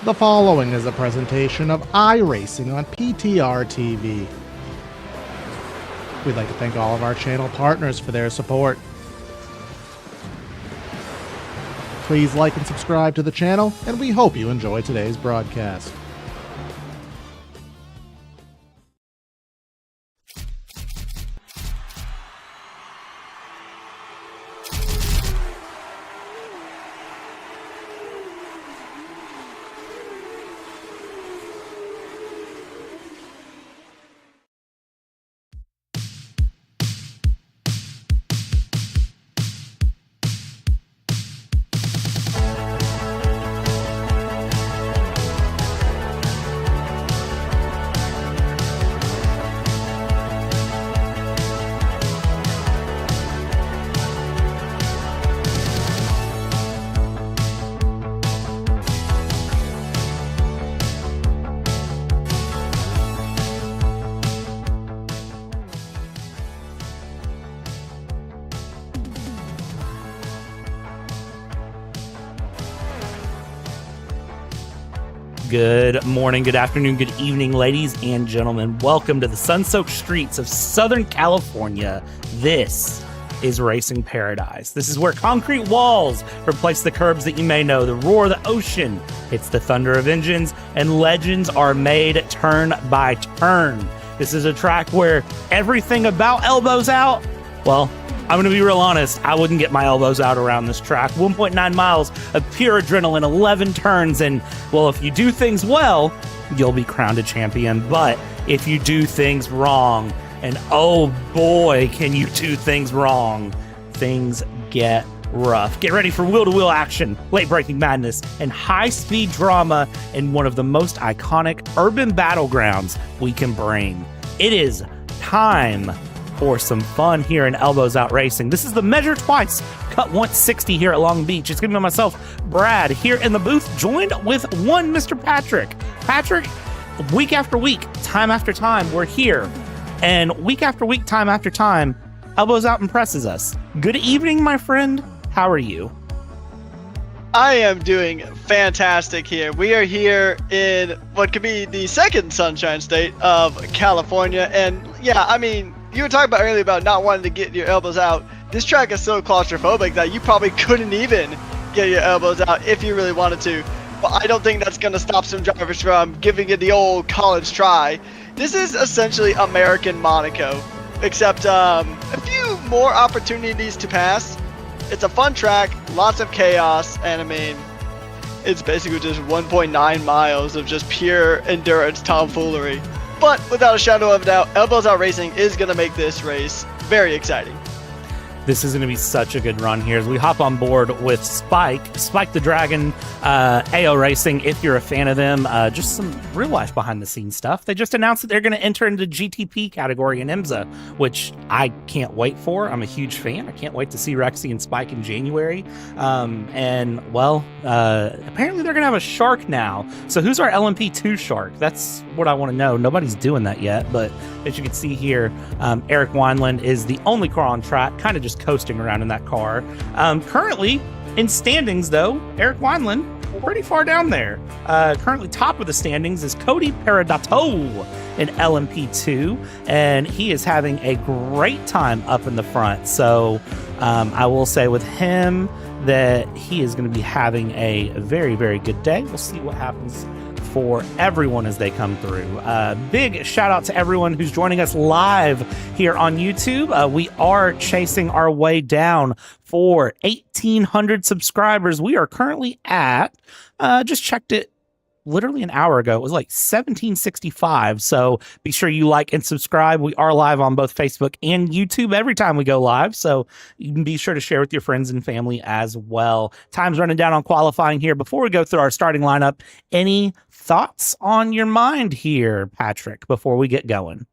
The following is a presentation of iRacing on PTR TV. We'd like to thank all of our channel partners for their support. Please like and subscribe to the channel, and we hope you enjoy today's broadcast. Good morning, good afternoon, good evening, ladies and gentlemen. Welcome to the sun-soaked streets of Southern California. This is Racing Paradise. This is where concrete walls replace the curbs that you may know, the roar of the ocean hits the thunder of engines, and legends are made turn by turn. This is a track where everything about elbows out, well, I'm going to be real honest. I wouldn't get my elbows out around this track. 1.9 miles of pure adrenaline, 11 turns. And, well, if you do things well, you'll be crowned a champion. But if you do things wrong, and oh boy, can you do things wrong, things get rough. Get ready for wheel-to-wheel action, late-breaking madness, and high-speed drama in one of the most iconic urban battlegrounds we can bring. It is time for some fun here in Elbows Out Racing. This is the Measure Twice, Cut Once 60 here at Long Beach. It's going to be myself, Brad, here in the booth, joined with one Mr. Patrick. Patrick, week after week, time after time, we're here. And week after week, time after time, Elbows Out impresses us. Good evening, my friend. How are you? I am doing fantastic here. We are here in what could be the second sunshine state of California. And yeah, I mean, you were talking about earlier about not wanting to get your elbows out. This track is so claustrophobic that you probably couldn't even get your elbows out if you really wanted to. But I don't think that's going to stop some drivers from giving it the old college try. This is essentially American Monaco, except a few more opportunities to pass. It's a fun track, lots of chaos, and I mean, it's basically just 1.9 miles of just pure endurance tomfoolery. But without a shadow of a doubt, Elbows Out Racing is going to make this race very exciting. This is going to be such a good run here as we hop on board with Spike the Dragon, AO Racing. If you're a fan of them, just some real life behind the scenes stuff. They just announced that they're going to enter into GTP category in IMSA, which I can't wait for. I'm a huge fan. I can't wait to see Rexy and Spike in January. Apparently they're going to have a shark now. So who's our LMP2 shark? That's what I want to know. Nobody's doing that yet, but as you can see here, Eric Wineland is the only car on track, kind of just coasting around in that car. Currently in standings, though, Eric Wineland pretty far down there. Currently top of the standings is Cody Peredato in LMP2, and he is having a great time up in the front. So I will say with him that he is going to be having a very, very good day. We'll see what happens for everyone as they come through. Big shout out to everyone who's joining us live here on YouTube. We are chasing our way down for 1,800 subscribers. We are currently at, just checked it literally an hour ago. It was like 1765. So be sure you like and subscribe. We are live on both Facebook and YouTube every time we go live. So you can be sure to share with your friends and family as well. Time's running down on qualifying here. Before we go through our starting lineup, any thoughts on your mind here, Patrick, before we get going?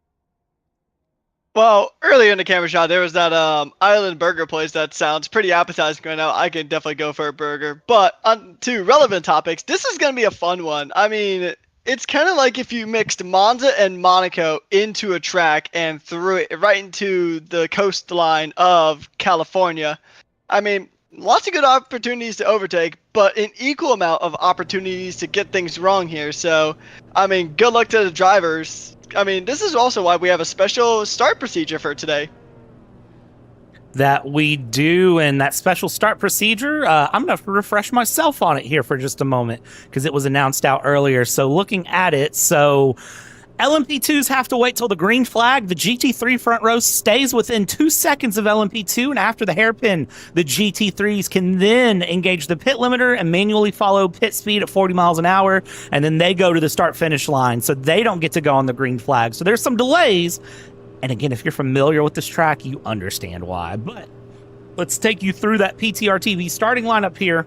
Well, earlier in the camera shot, there was that island burger place that sounds pretty appetizing right now. I can definitely go for a burger. But on to relevant topics, this is going to be a fun one. I mean, it's kind of like if you mixed Monza and Monaco into a track and threw it right into the coastline of California. I mean, lots of good opportunities to overtake, but an equal amount of opportunities to get things wrong here. So, I mean, good luck to the drivers. I mean, this is also why we have a special start procedure for today. That we do, and that special start procedure, I'm going to refresh myself on it here for just a moment because it was announced out earlier. So looking at it, so LMP2s have to wait till the green flag. The GT3 front row stays within 2 seconds of LMP2, and after the hairpin, the GT3s can then engage the pit limiter and manually follow pit speed at 40 miles an hour, and then they go to the start-finish line, so they don't get to go on the green flag. So there's some delays, and again, if you're familiar with this track, you understand why. But let's take you through that PTR TV starting lineup here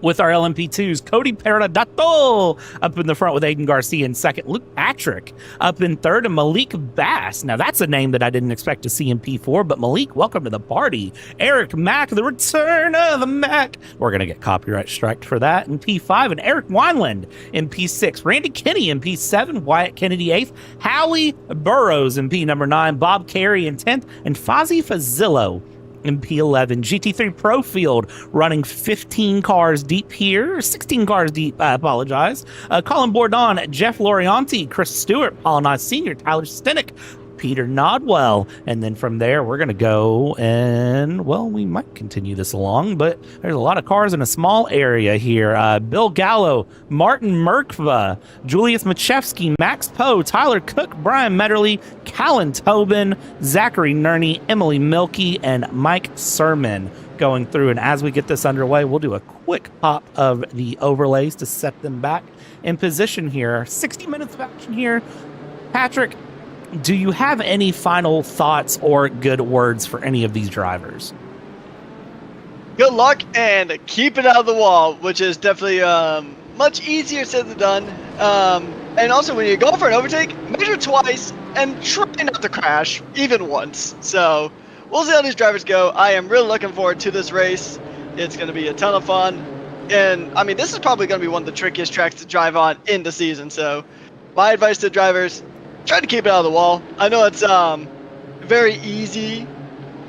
with our LMP2s. Cody Peredato up in the front with Aiden Garcia in second. Luke Patrick up in third, and Malik Bass. Now, that's a name that I didn't expect to see in P4, but Malik, welcome to the party. Eric Mack, the return of the Mac. We're going to get copyright striked for that in P5, and Eric Wineland in P6. Randy Kinney in P7, Wyatt Kennedy 8th, Howie Burrows in P number 9, Bob Carey in 10th, and Fozzie Fazillo in P11. GT3 Pro Field running 15 cars deep here, 16 cars deep, I apologize. Colin Bourdon, Jeff Lorianti, Chris Stewart, Paul Nye Sr., Tyler Stenick, Peter Nodwell. And then from there, we're going to go and, well, we might continue this along, but there's a lot of cars in a small area here. Bill Gallo, Martin Merkva, Julius Machewski, Max Poe, Tyler Cook, Brian Metterly, Callan Tobin, Zachary Nerney, Emily Milkey, and Mike Sermon going through. And as we get this underway, we'll do a quick pop of the overlays to set them back in position here. 60 minutes of action here. Patrick, do you have any final thoughts or good words for any of these drivers? Good luck and keep it out of the wall, which is definitely much easier said than done. And also, when you go for an overtake, measure twice and try not to crash even once. So we'll see how these drivers go. I am really looking forward to this race. It's going to be a ton of fun. And, I mean, this is probably going to be one of the trickiest tracks to drive on in the season. So my advice to drivers, try to keep it out of the wall. I know it's very easy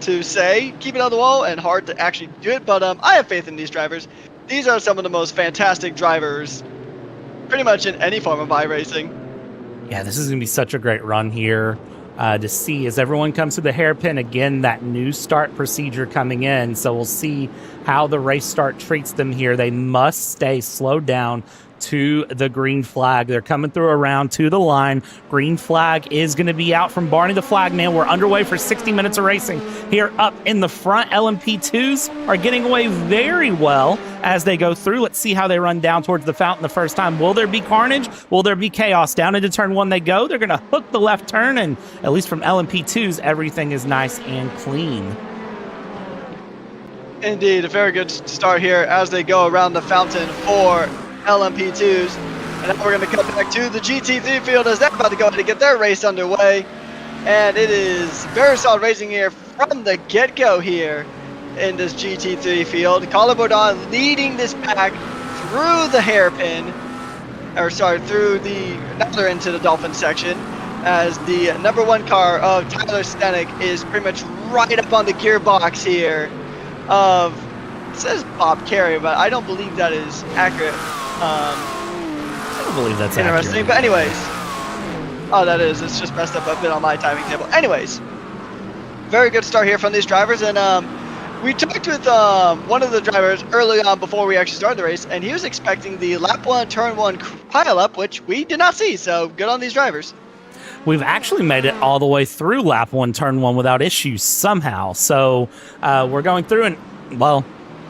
to say keep it out of the wall and hard to actually do it, but I have faith in these drivers. These are some of the most fantastic drivers pretty much in any form of iRacing. Yeah, this is going to be such a great run here to see as everyone comes to the hairpin. Again, that new start procedure coming in. So we'll see how the race start treats them here. They must stay slowed down to the green flag. They're coming through around to the line. Green flag is going to be out from Barney the Flagman. We're underway for 60 minutes of racing. Here up in the front, LMP2s are getting away very well as they go through. Let's see how they run down towards the fountain the first time. Will there be carnage? Will there be chaos? Down into turn one they go. They're going to hook the left turn, and at least from LMP2s, everything is nice and clean. Indeed, a very good start here as they go around the fountain for LMP2s. And now we're going to come back to the GT3 field as they're about to go ahead and get their race underway. And it is very solid racing here from the get-go here in this GT3 field. Colin Bourdon leading this pack through the hairpin, through the, now they're into the Dolphin section, as the number one car of Tyler Stanek is pretty much right up on the gearbox here of, it says Bob Carey, but I don't believe that is accurate. I don't believe that's interesting, accurate. But anyways, oh, that is. It's just messed up a bit on my timing table. Anyways, very good start here from these drivers, and we talked with one of the drivers early on before we actually started the race, and he was expecting the lap one, turn one pile-up, which we did not see. So good on these drivers. We've actually made it all the way through lap one, turn one without issues somehow. So we're going through, and well,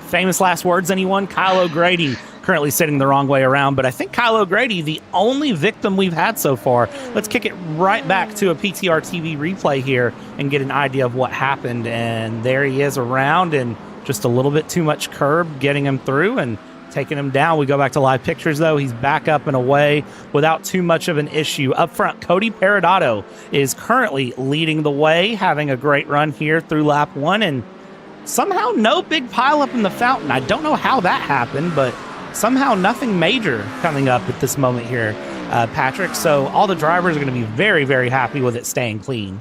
famous last words, anyone? Kyle O'Grady currently sitting the wrong way around, but I think Kyle O'Grady, the only victim we've had so far. Let's kick it right back to a PTR TV replay here and get an idea of what happened. And there he is around, and just a little bit too much curb getting him through and taking him down. We go back to live pictures, though. He's back up and away without too much of an issue. Up front, Cody Perodato is currently leading the way, having a great run here through lap one, and somehow no big pileup in the fountain. I don't know how that happened, but somehow nothing major coming up at this moment here, Patrick. So all the drivers are going to be very, very happy with it staying clean.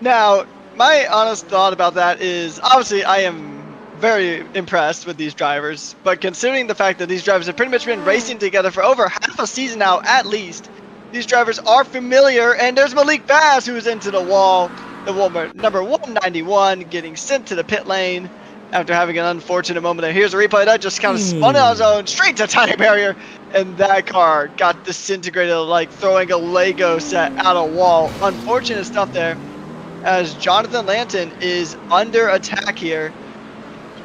Now, my honest thought about that is, obviously, I am very impressed with these drivers, but considering the fact that these drivers have pretty much been racing together for over half a season now, at least, these drivers are familiar, and there's Malik Bass, who's into the wall, the number 191, getting sent to the pit lane after having an unfortunate moment there. Here's a replay that just kind of spun out his own straight to tire barrier, and that car got disintegrated like throwing a Lego set out a wall. Unfortunate stuff there, as Jonathan Lanton is under attack here.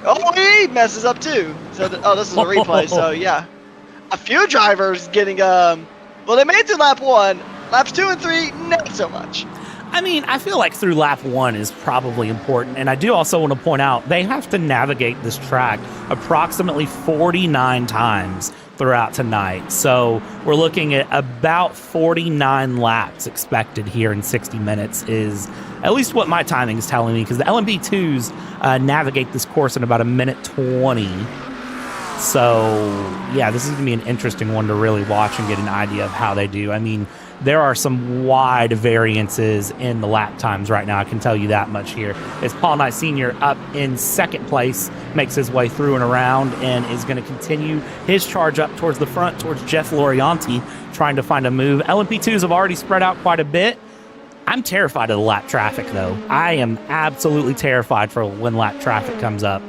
Oh, he messes up too. So, this is a replay. So yeah, a few drivers getting well, they made it to lap one. Laps 2 and 3, not so much. I mean, I feel like through lap one is probably important. And I do also want to point out, they have to navigate this track approximately 49 times throughout tonight. So we're looking at about 49 laps expected here in 60 minutes is at least what my timing is telling me, because the LMP2s navigate this course in about a minute 20. So yeah, this is going to be an interesting one to really watch and get an idea of how they do. I mean, there are some wide variances in the lap times right now. I can tell you that much here. As Paul Knight Sr. up in second place, makes his way through and around, and is going to continue his charge up towards the front, towards Jeff Lorianti, trying to find a move. LMP2s have already spread out quite a bit. I'm terrified of the lap traffic, though. I am absolutely terrified for when lap traffic comes up.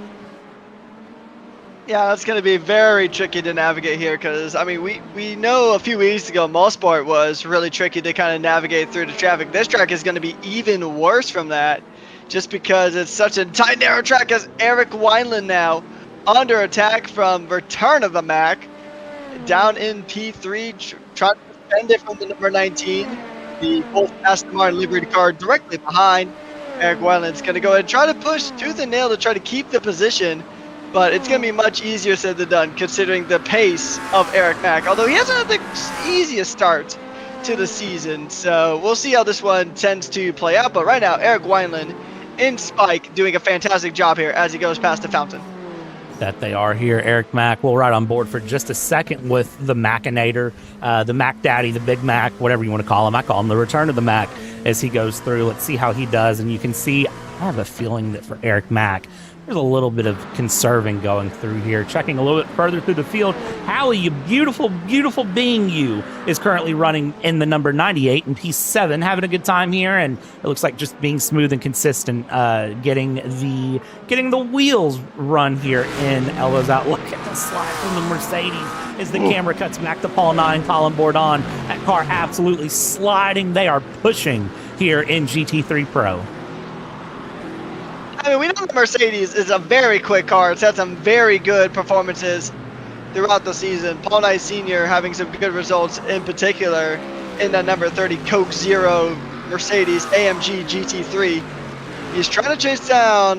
Yeah, that's going to be very tricky to navigate here because, I mean, we know a few weeks ago Mosport was really tricky to kind of navigate through the traffic. This track is going to be even worse from that just because it's such a tight, narrow track as Eric Wineland now under attack from return of the Mac down in P3, trying to defend it from the number 19. The both Aston Martin livery car directly behind. Eric Wineland's going to go ahead and try to push tooth and nail to try to keep the position. But it's going to be much easier said than done considering the pace of Eric Mack. Although he hasn't had the easiest start to the season. So we'll see how this one tends to play out. But right now, Eric Wineland in Spike doing a fantastic job here as he goes past the fountain. That they are here. Eric Mack will ride on board for just a second with the Macinator, the Mac Daddy, the Big Mac, whatever you want to call him. I call him the return of the Mac as he goes through. Let's see how he does. And you can see, I have a feeling that for Eric Mack, there's a little bit of conserving going through here. Checking a little bit further through the field. Hallie, you beautiful, beautiful being you, is currently running in the number 98 in P7, having a good time here, and it looks like just being smooth and consistent, getting the wheels run here in elbows out. Look at the slide from the Mercedes as the camera cuts back to Paul Nye, Colin Bourdon. That car absolutely sliding. They are pushing here in GT3 Pro. I mean, we know the Mercedes is a very quick car. It's had some very good performances throughout the season. Paul Knight Sr. having some good results, in particular in that number 30 Coke Zero Mercedes AMG GT3. He's trying to chase down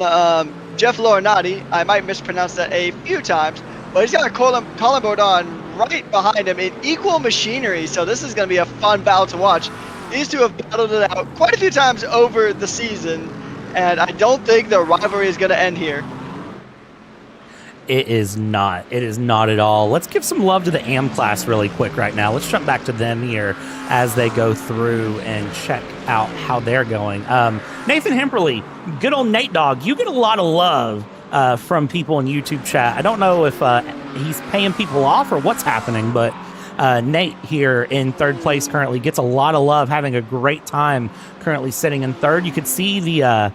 Jeff Lorinati. I might mispronounce that a few times, but he's got Colin Bourdon right behind him in equal machinery. So this is going to be a fun battle to watch. These two have battled it out quite a few times over the season. And I don't think the rivalry is going to end here. It is not. It is not at all. Let's give some love to the AM class really quick right now. Let's jump back to them here as they go through and check out how they're going. Nathan Hemperly, good old Nate Dogg, you get a lot of love from people in YouTube chat. I don't know if he's paying people off or what's happening, but Nate here in third place currently gets a lot of love, having a great time currently sitting in third. You could see the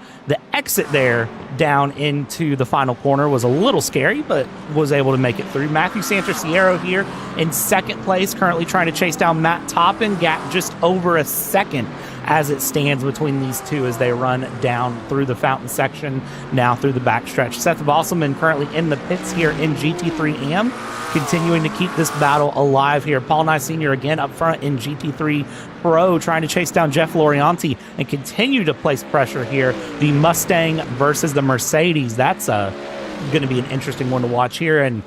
exit there down into the final corner was a little scary, but was able to make it through. Matthew Santrosiero here in second place, currently trying to chase down Matt Toppin, gap just over a second as it stands between these two as they run down through the fountain section, now through the backstretch. Seth Bosselman currently in the pits here in GT3 AM, continuing to keep this battle alive here. Paul Nye Sr. again up front in GT3 Pro, trying to chase down Jeff Lorianti and continue to place pressure here. The Mustang versus the Mercedes. That's going to be an interesting one to watch here. And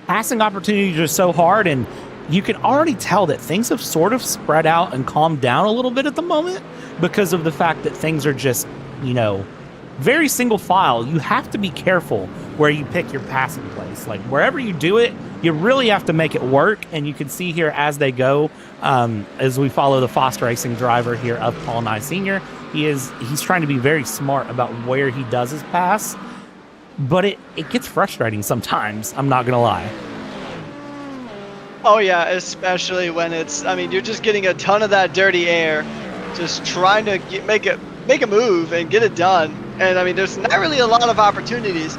passing opportunities are so hard, and you can already tell that things have sort of spread out and calmed down a little bit at the moment because of the fact that things are just, very single file. You have to be careful where you pick your passing place. Like wherever you do it, you really have to make it work. And you can see here as they go, as we follow the Foster Racing driver here of Paul Nye Sr., he's trying to be very smart about where he does his pass, but it gets frustrating sometimes. I'm not going to lie. Oh yeah, especially when you're just getting a ton of that dirty air, just trying to make a move and get it done. And there's not really a lot of opportunities.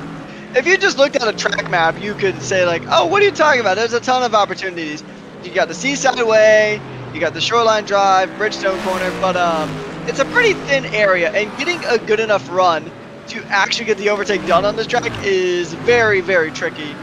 If you just looked at a track map, you could say like, oh, what are you talking about? There's a ton of opportunities. You got the Seaside Way, you got the Shoreline Drive, Bridgestone Corner, but it's a pretty thin area, and getting a good enough run to actually get the overtake done on this track is very, very tricky.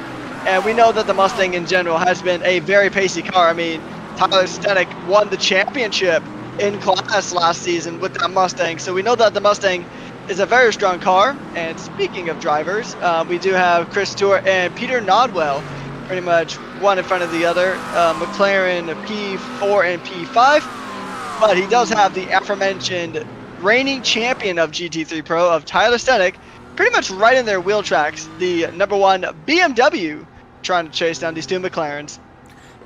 And we know that the Mustang in general has been a very pacey car. Tyler Stenek won the championship in class last season with that Mustang. So we know that the Mustang is a very strong car. And speaking of drivers, we do have Chris Stewart and Peter Nodwell, pretty much one in front of the other. McLaren P4 and P5. But he does have the aforementioned reigning champion of GT3 Pro of Tyler Stenek, pretty much right in their wheel tracks, the number one BMW, trying to chase down these two McLarens.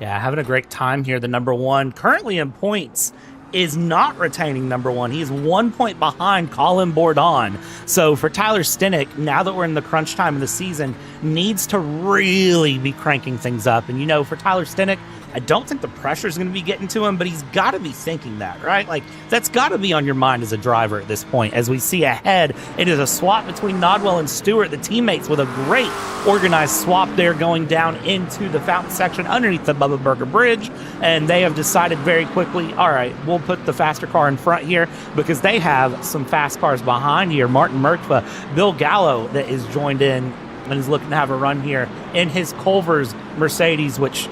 Yeah, having a great time here. The number one currently in points is not retaining number one. He is 1 point behind Colin Bourdon. So for Tyler Stenick, now that we're in the crunch time of the season, needs to really be cranking things up. And, you know, for Tyler Stenick, I don't think the pressure is going to be getting to him, but he's got to be thinking that, right? Like, that's got to be on your mind as a driver at this point. As we see ahead, it is a swap between Nodwell and Stewart, the teammates, with a great organized swap there going down into the fountain section underneath the Bubba Burger Bridge. And they have decided very quickly, all right, we'll put the faster car in front here because they have some fast cars behind here. Martin Merkva, Bill Gallo that is joined in and is looking to have a run here in his Culver's Mercedes, which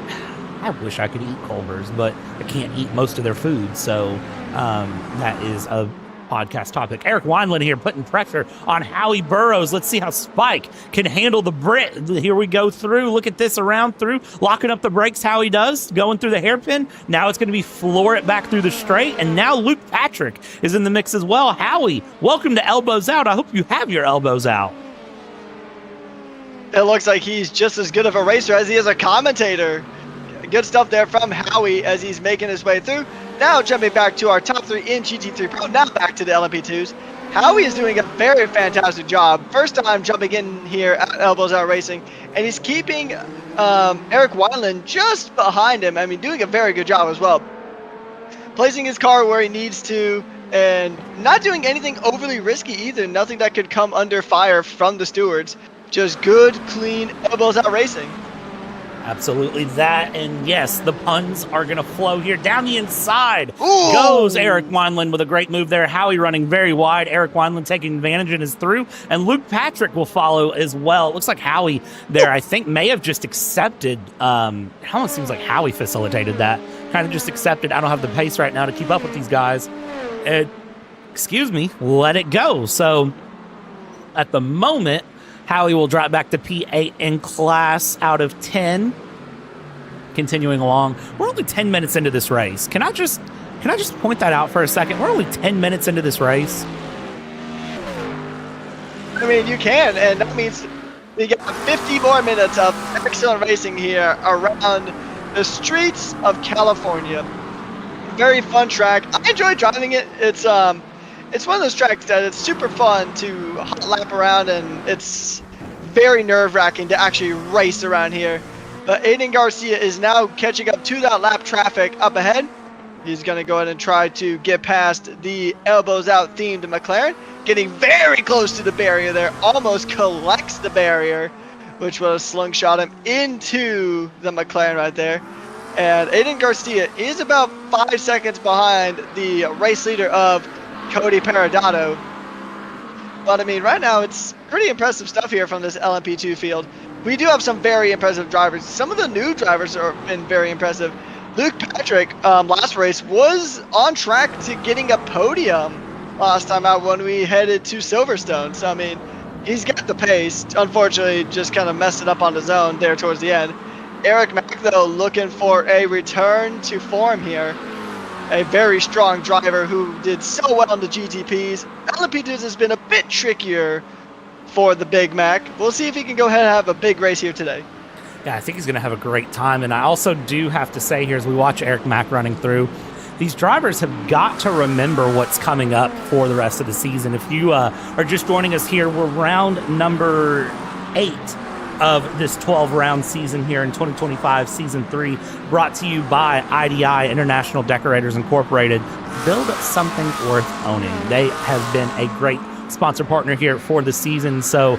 I wish I could eat Culver's, but I can't eat most of their food. So that is a podcast topic. Eric Wineland here putting pressure on Howie Burrows. Let's see how Spike can handle the Brit. Here we go through. Look at this around through. Locking up the brakes, how he does. Going through the hairpin. Now it's going to be floor it back through the straight. And now Luke Patrick is in the mix as well. Howie, welcome to Elbows Out. I hope you have your elbows out. It looks like he's just as good of a racer as he is a commentator. Good stuff there from Howie as he's making his way through. Now jumping back to our top three in GT3 Pro, now back to the LMP2s. Howie is doing a very fantastic job. First time jumping in here at Elbows Out Racing, and he's keeping Eric Wineland just behind him. I mean, doing a very good job as well. Placing his car where he needs to, and not doing anything overly risky either. Nothing that could come under fire from the stewards. Just good, clean Elbows Out Racing. Absolutely that, and yes, the puns are going to flow here. Down the inside Ooh. Goes Eric Wineland with a great move there. Howie running very wide. Eric Wineland taking advantage and is through, and Luke Patrick will follow as well. It looks like Howie there, I think, may have just accepted. It almost seems like Howie facilitated that. Kind of just accepted, I don't have the pace right now to keep up with these guys. Excuse me, let it go. So at the moment, Howie will drop back to P8 in class out of 10. Continuing along, we're only 10 minutes into this race. Can I just point that out for a second? We're only 10 minutes into this race. I mean, you can, and that means we get 50 more minutes of excellent racing here around the streets of California. Very fun track. I enjoy driving it. It's one of those tracks that it's super fun to hot lap around, and it's very nerve-wracking to actually race around here. But Aiden Garcia is now catching up to that lap traffic up ahead. He's going to go ahead and try to get past the Elbows Out themed McLaren. Getting very close to the barrier there. Almost collects the barrier, which will slingshot him into the McLaren right there. And Aiden Garcia is about 5 seconds behind the race leader of Cody Perodato. But I mean, right now it's pretty impressive stuff here from this LMP2 field. We do have some very impressive drivers. Some of the new drivers have been very impressive. Luke Patrick, last race, was on track to getting a podium last time out when we headed to Silverstone. So I mean, he's got the pace. Unfortunately, just kind of messed it up on his own there towards the end. Eric Mack, though, looking for a return to form here. A very strong driver who did so well in the GTPs. LMP2s has been a bit trickier for the Big Mac. We'll see if he can go ahead and have a big race here today. Yeah, I think he's going to have a great time. And I also do have to say here, as we watch Eric Mack running through, these drivers have got to remember what's coming up for the rest of the season. If you are just joining us here, we're round number 8 of this 12-round season here in 2025, Season 3, brought to you by IDI, International Decorators Incorporated. Build something worth owning. They have been a great sponsor partner here for the season, so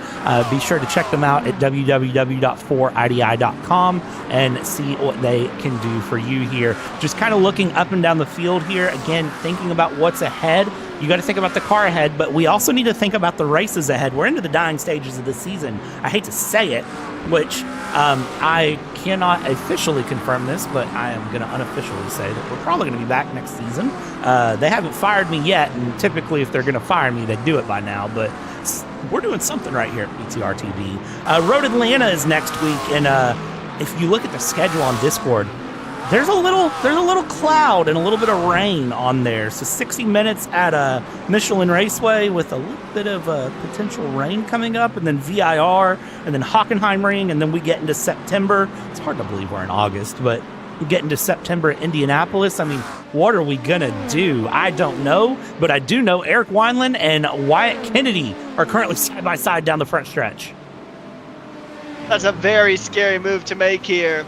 be sure to check them out at www.4idi.com and see what they can do for you here. Just kind of looking up and down the field here, again, thinking about what's ahead. You got to think about the car ahead, but we also need to think about the races ahead. We're into the dying stages of the season. I hate to say it, which I cannot officially confirm this, but I am going to unofficially say that we're probably going to be back next season. They haven't fired me yet, and typically if they're going to fire me, they'd do it by now, but we're doing something right here at BTR TV. Road Atlanta is next week, and if you look at the schedule on Discord, there's a little cloud and a little bit of rain on there. So 60 minutes at Michelin Raceway with a little bit of potential rain coming up, and then VIR, and then Hockenheimring, and then we get into September. It's hard to believe we're in August, but getting to September at Indianapolis. I mean, what are we going to do? I don't know, but I do know Eric Wineland and Wyatt Kennedy are currently side by side down the front stretch. That's a very scary move to make here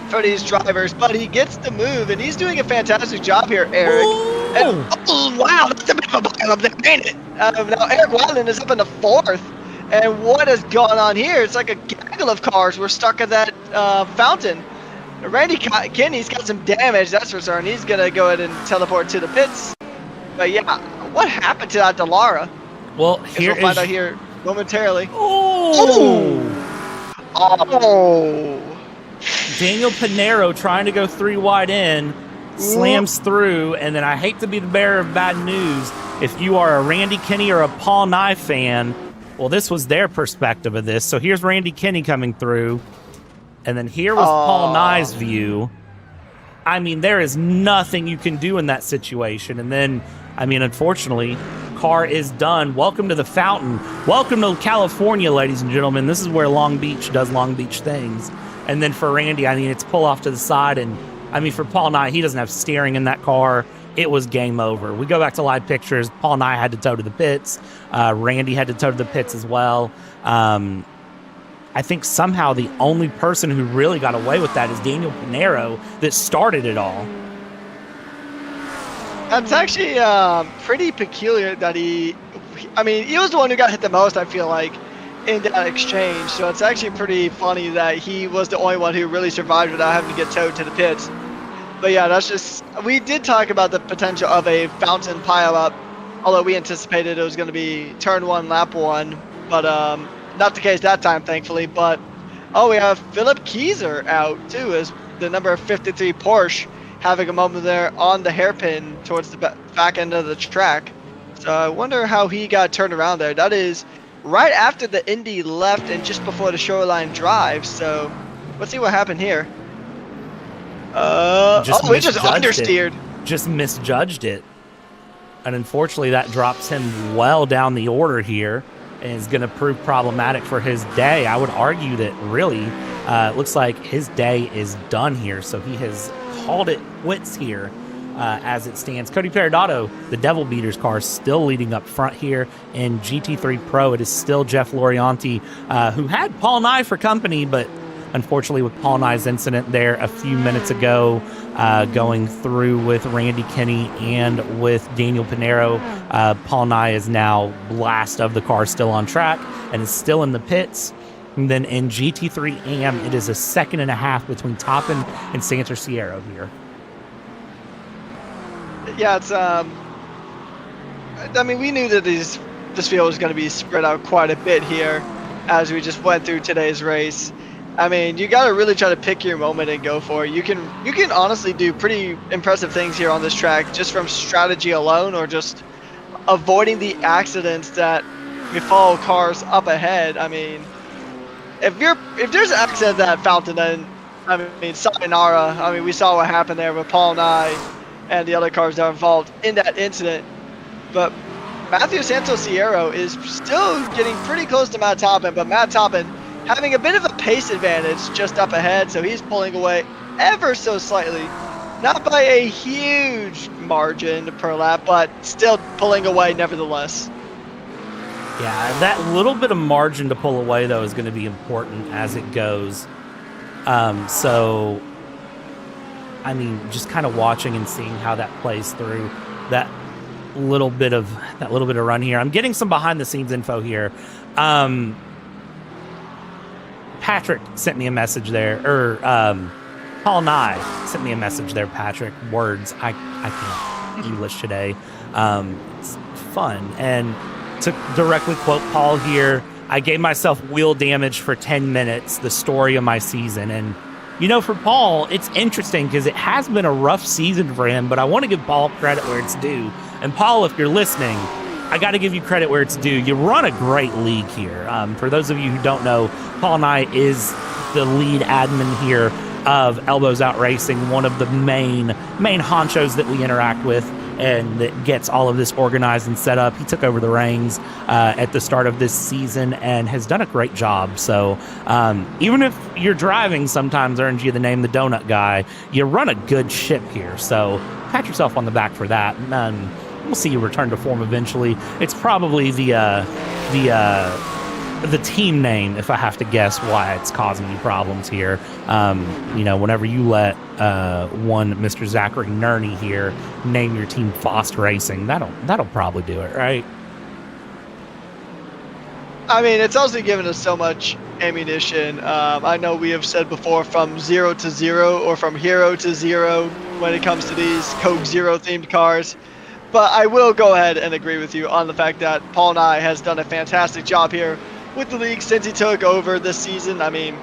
for these drivers, but he gets the move, and he's doing a fantastic job here, Eric. And, oh, wow, that's a bit of a pile up there, ain't it? Now Eric Wineland is up in the 4th, and what has gone on here? It's like a gaggle of cars were stuck at that fountain. Randy Kinney's got some damage, that's for certain. He's going to go ahead and teleport to the pits. But yeah, what happened to that Dallara? Well, We'll find out here momentarily. Oh! Daniel Pinero trying to go 3 wide in, slams through, and then I hate to be the bearer of bad news. If you are a Randy Kinney or a Paul Nye fan, well, this was their perspective of this. So here's Randy Kinney coming through, and then here was Paul Nye's view. I mean, there is nothing you can do in that situation. And then, I mean, unfortunately, car is done. Welcome to the fountain. Welcome to California, ladies and gentlemen. This is where Long Beach does Long Beach things. And then for Randy, I mean, it's pull off to the side. And I mean, for Paul Nye, he doesn't have steering in that car. It was game over. We go back to live pictures. Paul Nye had to tow to the pits. Randy had to tow to the pits as well. I think somehow the only person who really got away with that is Daniel Pinero that started it all. That's actually pretty peculiar that he was the one who got hit the most, I feel like, in that exchange. So it's actually pretty funny that he was the only one who really survived without having to get towed to the pits. But yeah, that's just, we did talk about the potential of a fountain pileup, although we anticipated it was going to be turn 1, lap 1, but not the case that time, thankfully. But we have Philip Kieser out too, as the number 53 Porsche, having a moment there on the hairpin towards the back end of the track. So I wonder how he got turned around there. That is right after the Indy left and just before the Shoreline Drive. So let's see what happened here. He just understeered. Just misjudged it. And unfortunately, that drops him well down the order here and is going to prove problematic for his day. I would argue that really it looks like his day is done here. So he has called it quits here as it stands. Cody Perodato, the Devil Beaters car, still leading up front here in GT3 Pro. It is still Jeff Lorianti, who had Paul Nye for company, but unfortunately with Paul Nye's incident there a few minutes ago, going through with Randy Kinney and with Daniel Pinero, Paul Nye is now last of the car, still on track and is still in the pits. And then in GT3 AM, it is a 2.5 seconds between Toppin and Santorciero here. Yeah, it's I mean, we knew that this field was going to be spread out quite a bit here as we just went through today's race. I mean, you got to really try to pick your moment and go for it. You can honestly do pretty impressive things here on this track just from strategy alone, or just avoiding the accidents that befall cars up ahead. I mean, if there's an accident at that fountain, then I mean, sayonara. I mean, we saw what happened there with Paul Nye and the other cars that were involved in that incident. But Matthew Santorciero is still getting pretty close to Matt Toppin, but Matt Toppin having a bit of a pace advantage just up ahead, so he's pulling away ever so slightly. Not by a huge margin per lap, but still pulling away nevertheless. Yeah, that little bit of margin to pull away, though, is going to be important as it goes. So, I mean, just kind of watching and seeing how that plays through that little bit of run here. I'm getting some behind the scenes info here. Patrick sent me a message there, or Paul Nye sent me a message there. Patrick, words, I can't English today. It's fun. And to directly quote Paul here, I gave myself wheel damage for 10 minutes, the story of my season. And, you know, for Paul, it's interesting because it has been a rough season for him, but I want to give Paul credit where it's due. And Paul, if you're listening, I got to give you credit where it's due. You run a great league here. For those of you who don't know, Paul Nye is the lead admin here of Elbows Out Racing, one of the main honchos that we interact with and that gets all of this organized and set up. He took over the reins at the start of this season and has done a great job. So even if you're driving sometimes earns you the name the donut guy, you run a good ship here. So pat yourself on the back for that. And we'll see you return to form eventually. It's probably the team name, if I have to guess why it's causing you problems here. Whenever you let one Mr. Zachary Nerney here name your team Fost Racing, that'll probably do it, right? I mean, it's also given us so much ammunition. I know we have said before, from 0 to 0 or from hero to zero when it comes to these Coke Zero themed cars. But I will go ahead and agree with you on the fact that Paul Nye has done a fantastic job here with the league since he took over this season. I mean,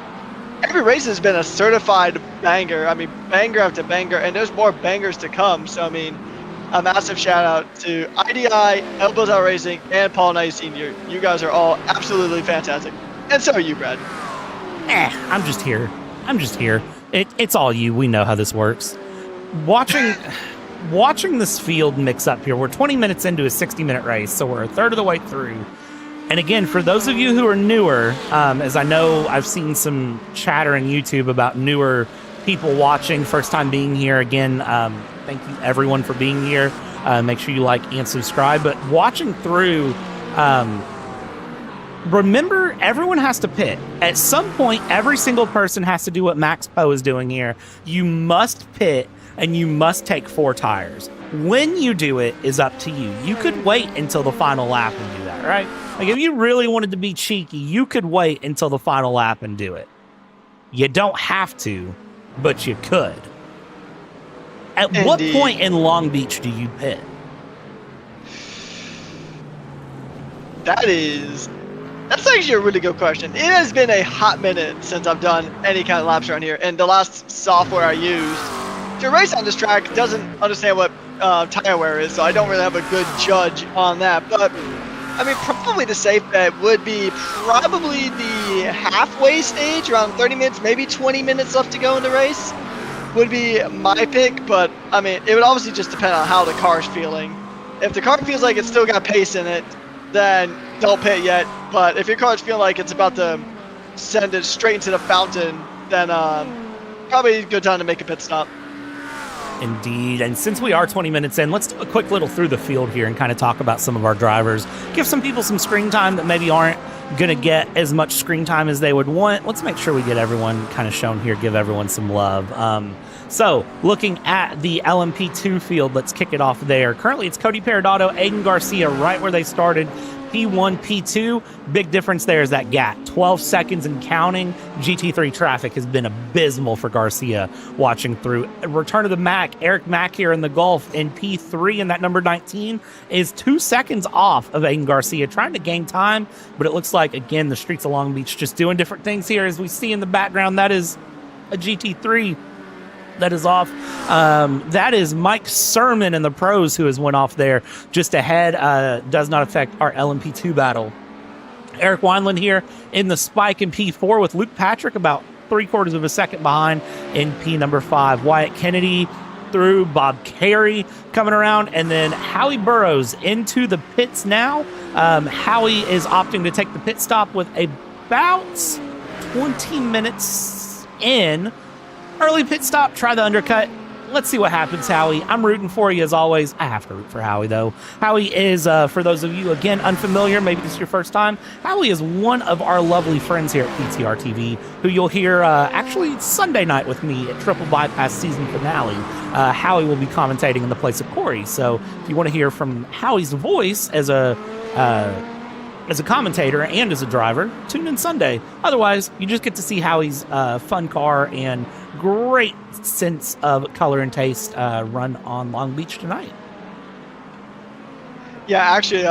every race has been a certified banger. I mean, banger after banger, and there's more bangers to come. So, I mean, a massive shout out to IDI, Elbows Out Racing, and Paul Nye Sr. You guys are all absolutely fantastic. And so are you, Brad. I'm just here. It's all you. We know how this works. Watching this field mix up here, we're 20 minutes into a 60-minute race, so we're a third of the way through. And again, for those of you who are newer, as I know I've seen some chatter on YouTube about newer people watching, first time being here. Again, thank you everyone for being here. Make sure you like and subscribe. But watching through, remember, everyone has to pit. At some point, every single person has to do what Max Poe is doing here. You must pit, and you must take 4 tires. When you do it is up to you. You could wait until the final lap and do that, right? Like, if you really wanted to be cheeky, you could wait until the final lap and do it. You don't have to, but you could. At Indeed. What point in Long Beach do you pit? That's actually a really good question. It has been a hot minute since I've done any kind of laps around here, and the last software I used to race on this track doesn't understand what tire wear is, so I don't really have a good judge on that. But I mean, probably the safe bet would be probably the halfway stage, around 30 minutes, maybe 20 minutes left to go in the race, would be my pick. But I mean, it would obviously just depend on how the car's feeling. If the car feels like it's still got pace in it, then don't pit yet. But if your car's feeling like it's about to send it straight into the fountain, then probably a good time to make a pit stop. Indeed. And since we are 20 minutes in, let's do a quick little through the field here and kind of talk about some of our drivers. Give some people some screen time that maybe aren't going to get as much screen time as they would want. Let's make sure we get everyone kind of shown here, give everyone some love. So looking at the LMP2 field, let's kick it off there. Currently, it's Cody Perodato, Aiden Garcia, right where they started. P1, P2, big difference there is that gap. 12 seconds and counting. GT3 traffic has been abysmal for Garcia watching through. Return of the Mac, Eric Mack here in the Gulf in P3, and that number 19 is 2 seconds off of Aiden Garcia, trying to gain time, but it looks like, again, the streets of Long Beach just doing different things here. As we see in the background, that is a GT3 that is off. That is Mike Sermon in the pros who has went off there just ahead. Does not affect our LMP2 battle. Eric Wineland here in the spike in P4 with Luke Patrick about 3/4 of a second behind in P number 5. Wyatt Kennedy through, Bob Carey coming around, and then Howie Burrows into the pits now. Howie is opting to take the pit stop with about 20 minutes in. Early pit stop, try the undercut. Let's see what happens, Howie. I'm rooting for you as always. I have to root for Howie, though. Howie is, for those of you, again, unfamiliar, maybe this is your first time, Howie is one of our lovely friends here at PTR TV, who you'll hear actually Sunday night with me at Triple Bypass season finale. Howie will be commentating in the place of Corey. So if you want to hear from Howie's voice as a commentator and as a driver, tune in Sunday. Otherwise, you just get to see Howie's fun car and great sense of color and taste run on Long Beach tonight. Yeah, actually,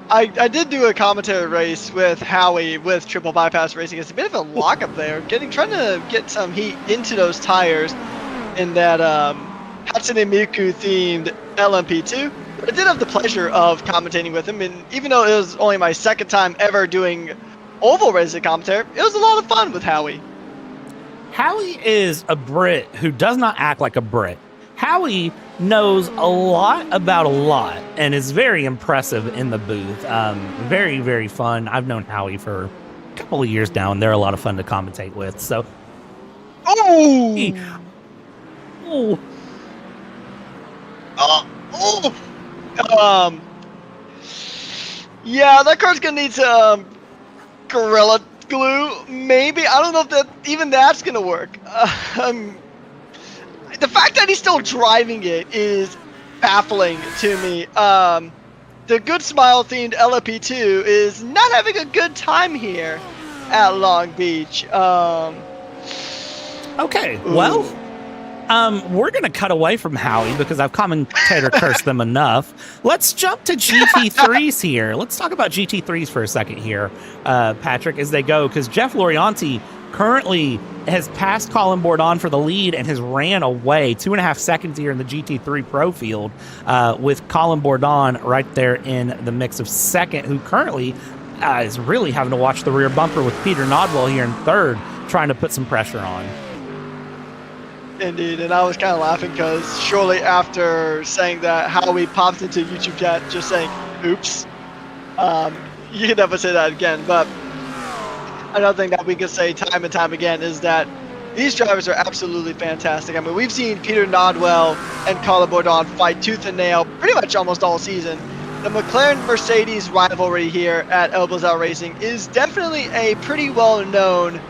I did do a commentary race with Howie with Triple Bypass Racing. It's a bit of a lockup there, trying to get some heat into those tires in that Hatsune Miku themed LMP2. But I did have the pleasure of commentating with him, and even though it was only my second time ever doing oval racing commentary, it was a lot of fun with Howie. Howie is a Brit who does not act like a Brit. Howie knows a lot about a lot and is very impressive in the booth. Very, very fun. I've known Howie for a couple of years now, and they're a lot of fun to commentate with. So, Oh! oh, Yeah, that car's gonna need some Gorilla Glue, maybe. I don't know if even that's gonna work. The fact that he's still driving it is baffling to me. The Good Smile themed LP2 is not having a good time here at Long Beach. okay. Well, we're going to cut away from Howie because I've commentator cursed them enough. Let's jump to GT3s here. Let's talk about GT3s for a second here, Patrick, as they go, because Jeff Lorianti currently has passed Colin Bourdon for the lead and has ran away 2.5 seconds here in the GT3 Pro field, with Colin Bourdon right there in the mix of second, who currently is really having to watch the rear bumper with Peter Nodwell here in third, trying to put some pressure on. Indeed, and I was kind of laughing because shortly after saying that, Howie popped into YouTube chat just saying, oops. You can never say that again, but another thing that we can say time and time again is that these drivers are absolutely fantastic. I mean, we've seen Peter Nodwell and Colin Bourdon fight tooth and nail pretty much almost all season. The McLaren-Mercedes rivalry here at Elbows Out Racing is definitely a pretty well-known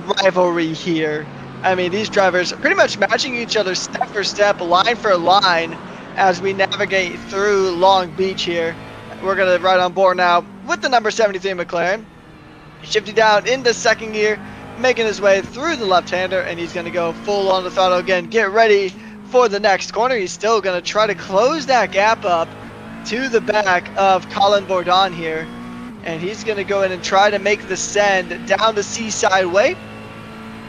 rivalry here. I mean, these drivers are pretty much matching each other step for step, line for line, as we navigate through Long Beach here. We're going to ride on board now with the number 73 McLaren. Shifting down into second gear, making his way through the left-hander, and he's going to go full on the throttle again. Get ready for the next corner. He's still going to try to close that gap up to the back of Colin Bourdon here. And he's going to go in and try to make the send down the Seaside Way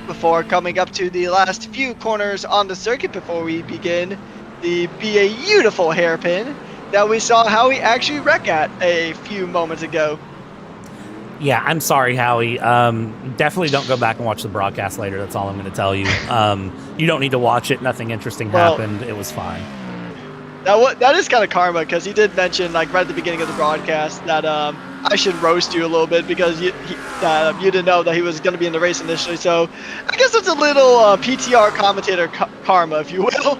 before coming up to the last few corners on the circuit before we begin the beautiful hairpin that we saw Howie actually wreck at a few moments ago. Yeah, I'm sorry, Howie. Definitely don't go back and watch the broadcast later. That's all I'm going to tell you. You don't need to watch it. Nothing interesting happened. It was fine. That is kind of karma, because he did mention, like, right at the beginning of the broadcast that I should roast you a little bit because you didn't know that he was going to be in the race initially. So I guess it's a little PTR commentator karma, if you will.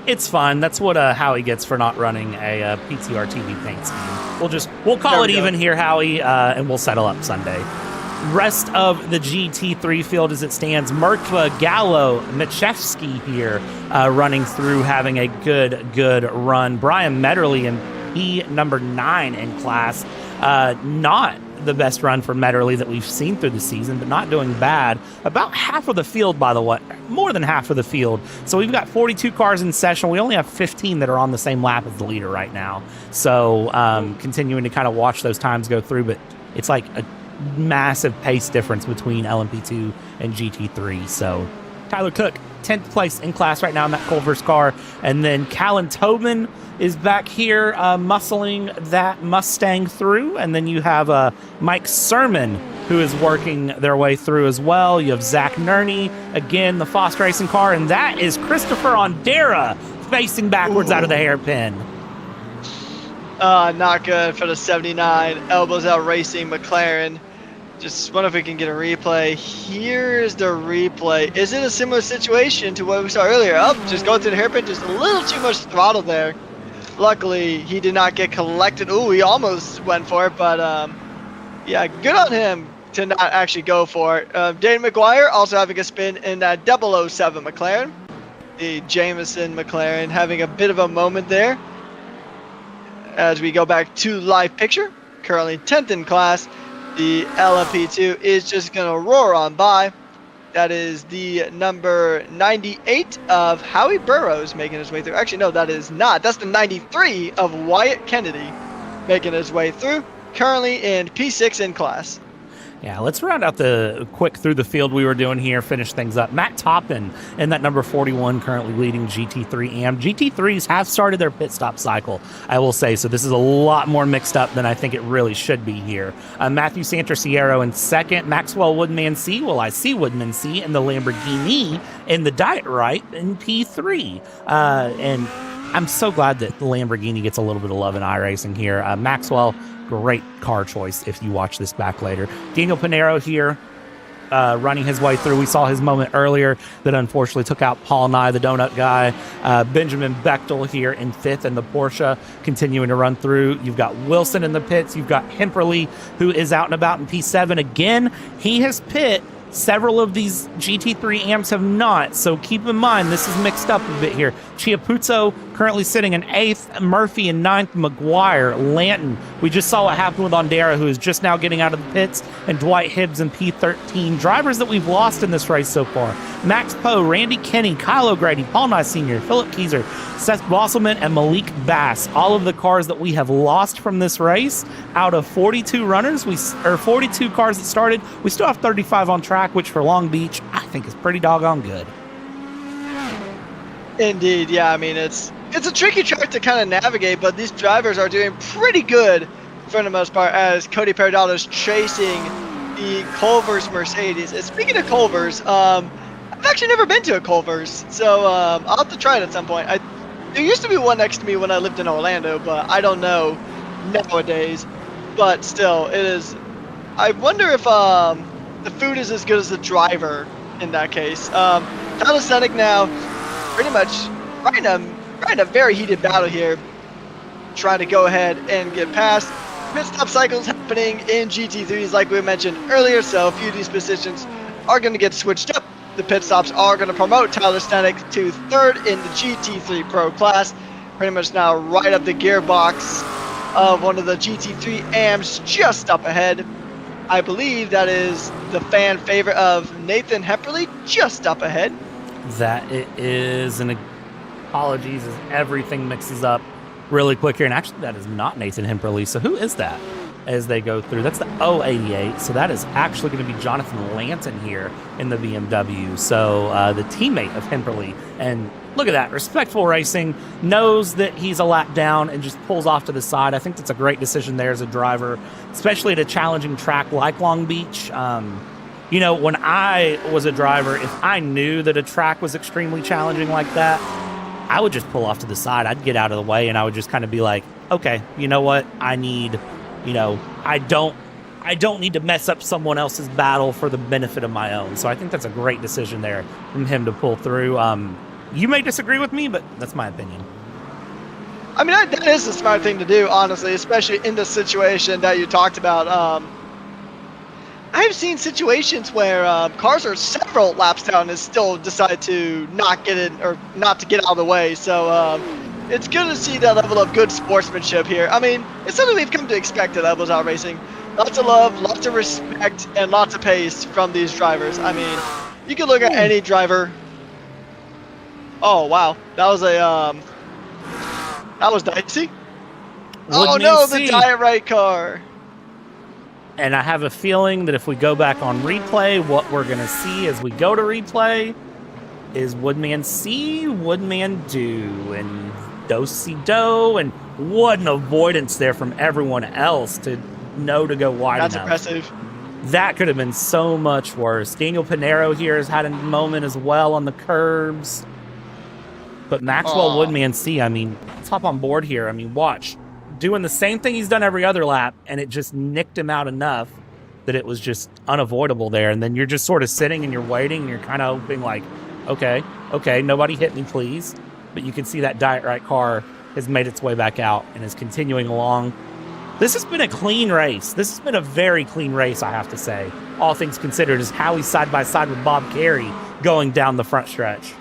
It's fine. That's what Howie gets for not running a PTR TV paint scheme. We'll call it even here, Howie, and we'll settle up Sunday. Rest of the GT3 field as it stands: Merkva, Gallo, Machevsky here running through, having a good run. Brian Metterly in P number 9 in class. Not the best run for Metterly that we've seen through the season, but not doing bad. About half of the field, by the way, more than half of the field. So we've got 42 cars in session. We only have 15 that are on the same lap as the leader right now. So continuing to kind of watch those times go through, but it's like a massive pace difference between LMP2 and GT3. So Tyler Cook, 10th place in class right now in that Culver's car. And then Callan Tobin is back here muscling that Mustang through. And then you have Mike Sermon, who is working their way through as well. You have Zach Nerney, again, the Foss Racing car. And that is Christopher Ondera facing backwards out of the hairpin. Not good for the 79 Elbows Out Racing McLaren. Just wonder if we can get a replay. Here's the replay. Is it a similar situation to what we saw earlier? Oh, just going through the hairpin, just a little too much throttle there. Luckily, he did not get collected. Ooh, he almost went for it, but yeah, good on him to not actually go for it. Dane McGuire also having a spin in that 007 McLaren. The Jameson McLaren having a bit of a moment there. As we go back to live picture, currently 10th in class. The LMP2 is just going to roar on by. That is the number 98 of Howie Burrows making his way through. Actually, no, that is not. That's the 93 of Wyatt Kennedy making his way through. Currently in P6 in class. Yeah, let's round out the quick through the field we were doing here, finish things up. Matt Toppin in that number 41, currently leading GT3 AM. GT3s have started their pit stop cycle, I will say, so this is a lot more mixed up than I think it really should be here. Matthew Santrosiero in second, Maxwell Woodman C. Well, I see Woodman C in the Lamborghini in the Diet Right in P3. And I'm so glad that the Lamborghini gets a little bit of love in iRacing here. Maxwell, great car choice if you watch this back later. Daniel Pinero here, running his way through. We saw his moment earlier that unfortunately took out Paul Nye, the donut guy. Benjamin Bechtel here in fifth in the Porsche, continuing to run through. You've got Wilson in the pits. You've got Hemperly, who is out and about in P7 again. He has pit. Several of these GT3 amps have not, so keep in mind this is mixed up a bit here. Chiapuzzo currently sitting in 8th, Murphy in 9th, McGuire, Lanton. We just saw what happened with Ondera, who is just now getting out of the pits, and Dwight Hibbs in P13. Drivers that we've lost in this race so far: Max Poe, Randy Kenny, Kyle O'Grady, Paul Nye Sr., Philip Kieser, Seth Bosselman, and Malik Bass. All of the cars that we have lost from this race. Out of 42 runners, 42 cars that started, we still have 35 on track, which for Long Beach, I think is pretty doggone good. Indeed, yeah. I mean, it's a tricky track to kind of navigate, but these drivers are doing pretty good for the most part as Cody Peridotto's chasing the Culver's Mercedes. And speaking of Culver's, I've actually never been to a Culver's, so I'll have to try it at some point. There used to be one next to me when I lived in Orlando, but I don't know nowadays. But still, it is. I wonder if the food is as good as the driver in that case. Tyler Senek now pretty much right in a very heated battle here, trying to go ahead and get past. Pit stop cycles happening in GT3s like we mentioned earlier, so a few of these positions are going to get switched up. The pit stops are going to promote Tyler Stanek to third in the GT3 Pro class, pretty much now right up the gearbox of one of the GT3 AMs just up ahead. I believe that is the fan favorite of Nathan Hemperly, just up ahead. That it is, and apologies as everything mixes up really quick here. And actually, that is not Nathan Hemperly. So who is that as they go through? That's the 088. So that is actually going to be Jonathan Lanton here in the BMW. So the teammate of Hemperly. And look at that. Respectful Racing knows that he's a lap down and just pulls off to the side. I think that's a great decision there as a driver, especially at a challenging track like Long Beach. You know, when I was a driver, if I knew that a track was extremely challenging like that, I would just pull off to the side. I'd get out of the way and I would just kind of be like, okay, you know what? I need, you know, I don't need to mess up someone else's battle for the benefit of my own. So I think that's a great decision there from him to pull through. You may disagree with me, but that's my opinion. I mean, that is a smart thing to do, honestly, especially in the situation that you talked about. I've seen situations where cars are several laps down and still decide to not get in or not to get out of the way. So it's good to see that level of good sportsmanship here. I mean, it's something we've come to expect at Levels Out Racing. Lots of love, lots of respect, and lots of pace from these drivers. I mean, you can look at any driver. Oh wow, that was dicey. Oh no, the Diet Right car. And I have a feeling that if we go back on replay, what we're going to see as we go to replay is Woodman C, Woodman Do, and Do-si-do, and what an avoidance there from everyone else to know to go wide enough. That's impressive. That could have been so much worse. Daniel Pinero here has had a moment as well on the curbs. But Maxwell Woodman C, I mean, let's hop on board here. I mean, watch. Doing the same thing he's done every other lap, and it just nicked him out enough that it was just unavoidable there. And then you're just sort of sitting and you're waiting and you're kind of hoping like, okay, nobody hit me, please. But you can see that Diet Right car has made its way back out and is continuing along. This has been a clean race. This has been a very clean race, I have to say. All things considered, as Howie's side by side with Bob Carey going down the front stretch.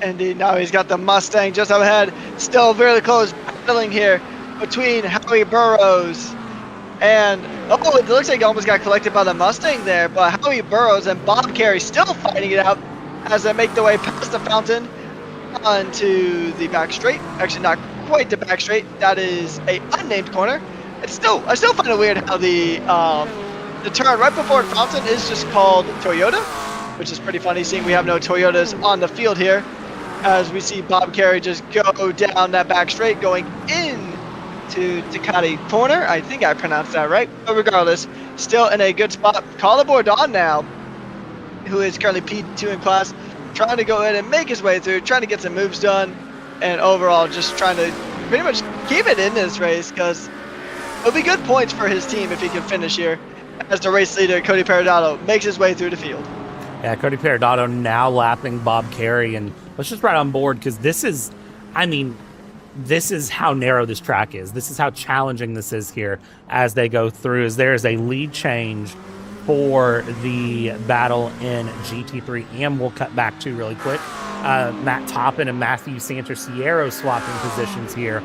Indeed, now he's got the Mustang just up ahead. Still very close battling here between Howie Burrows and, it looks like he almost got collected by the Mustang there, but Howie Burrows and Bob Carey still fighting it out as they make their way past the fountain onto the back straight. Actually, not quite the back straight. That is a unnamed corner. I still find it weird how the the turn right before Fountain is just called Toyota, which is pretty funny seeing we have no Toyotas on the field here, as we see Bob Carey just go down that back straight going in to Ducati corner. I think I pronounced that right, but regardless, still in a good spot. Colin Bourdon now, who is currently P2 in class, trying to go in and make his way through, trying to get some moves done, and overall just trying to pretty much keep it in this race, because it'll be good points for his team if he can finish here, as the race leader, Cody Perodato, makes his way through the field. Yeah, Cody Perodato now lapping Bob Carey, and let's just ride on board, because this is how narrow this track is. This is how challenging this is here as they go through, as there is a lead change for the battle in GT3, and we'll cut back to really quick. Matt Toppin and Matthew Santorciero swapping positions here,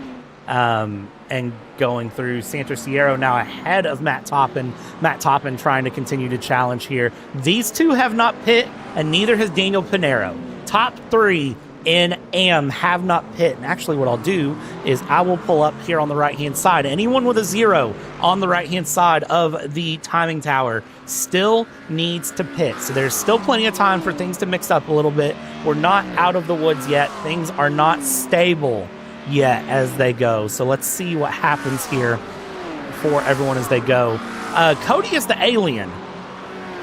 and going through. Santorciero now ahead of Matt Toppin. Matt Toppin trying to continue to challenge here. These two have not pit, and neither has Daniel Pinero. Top three in AM have not pit. And actually what I'll do is I will pull up here on the right-hand side. Anyone with a 0 on the right-hand side of the timing tower still needs to pit. So there's still plenty of time for things to mix up a little bit. We're not out of the woods yet. Things are not stable yet as they go. So let's see what happens here for everyone as they go. Cody is the alien,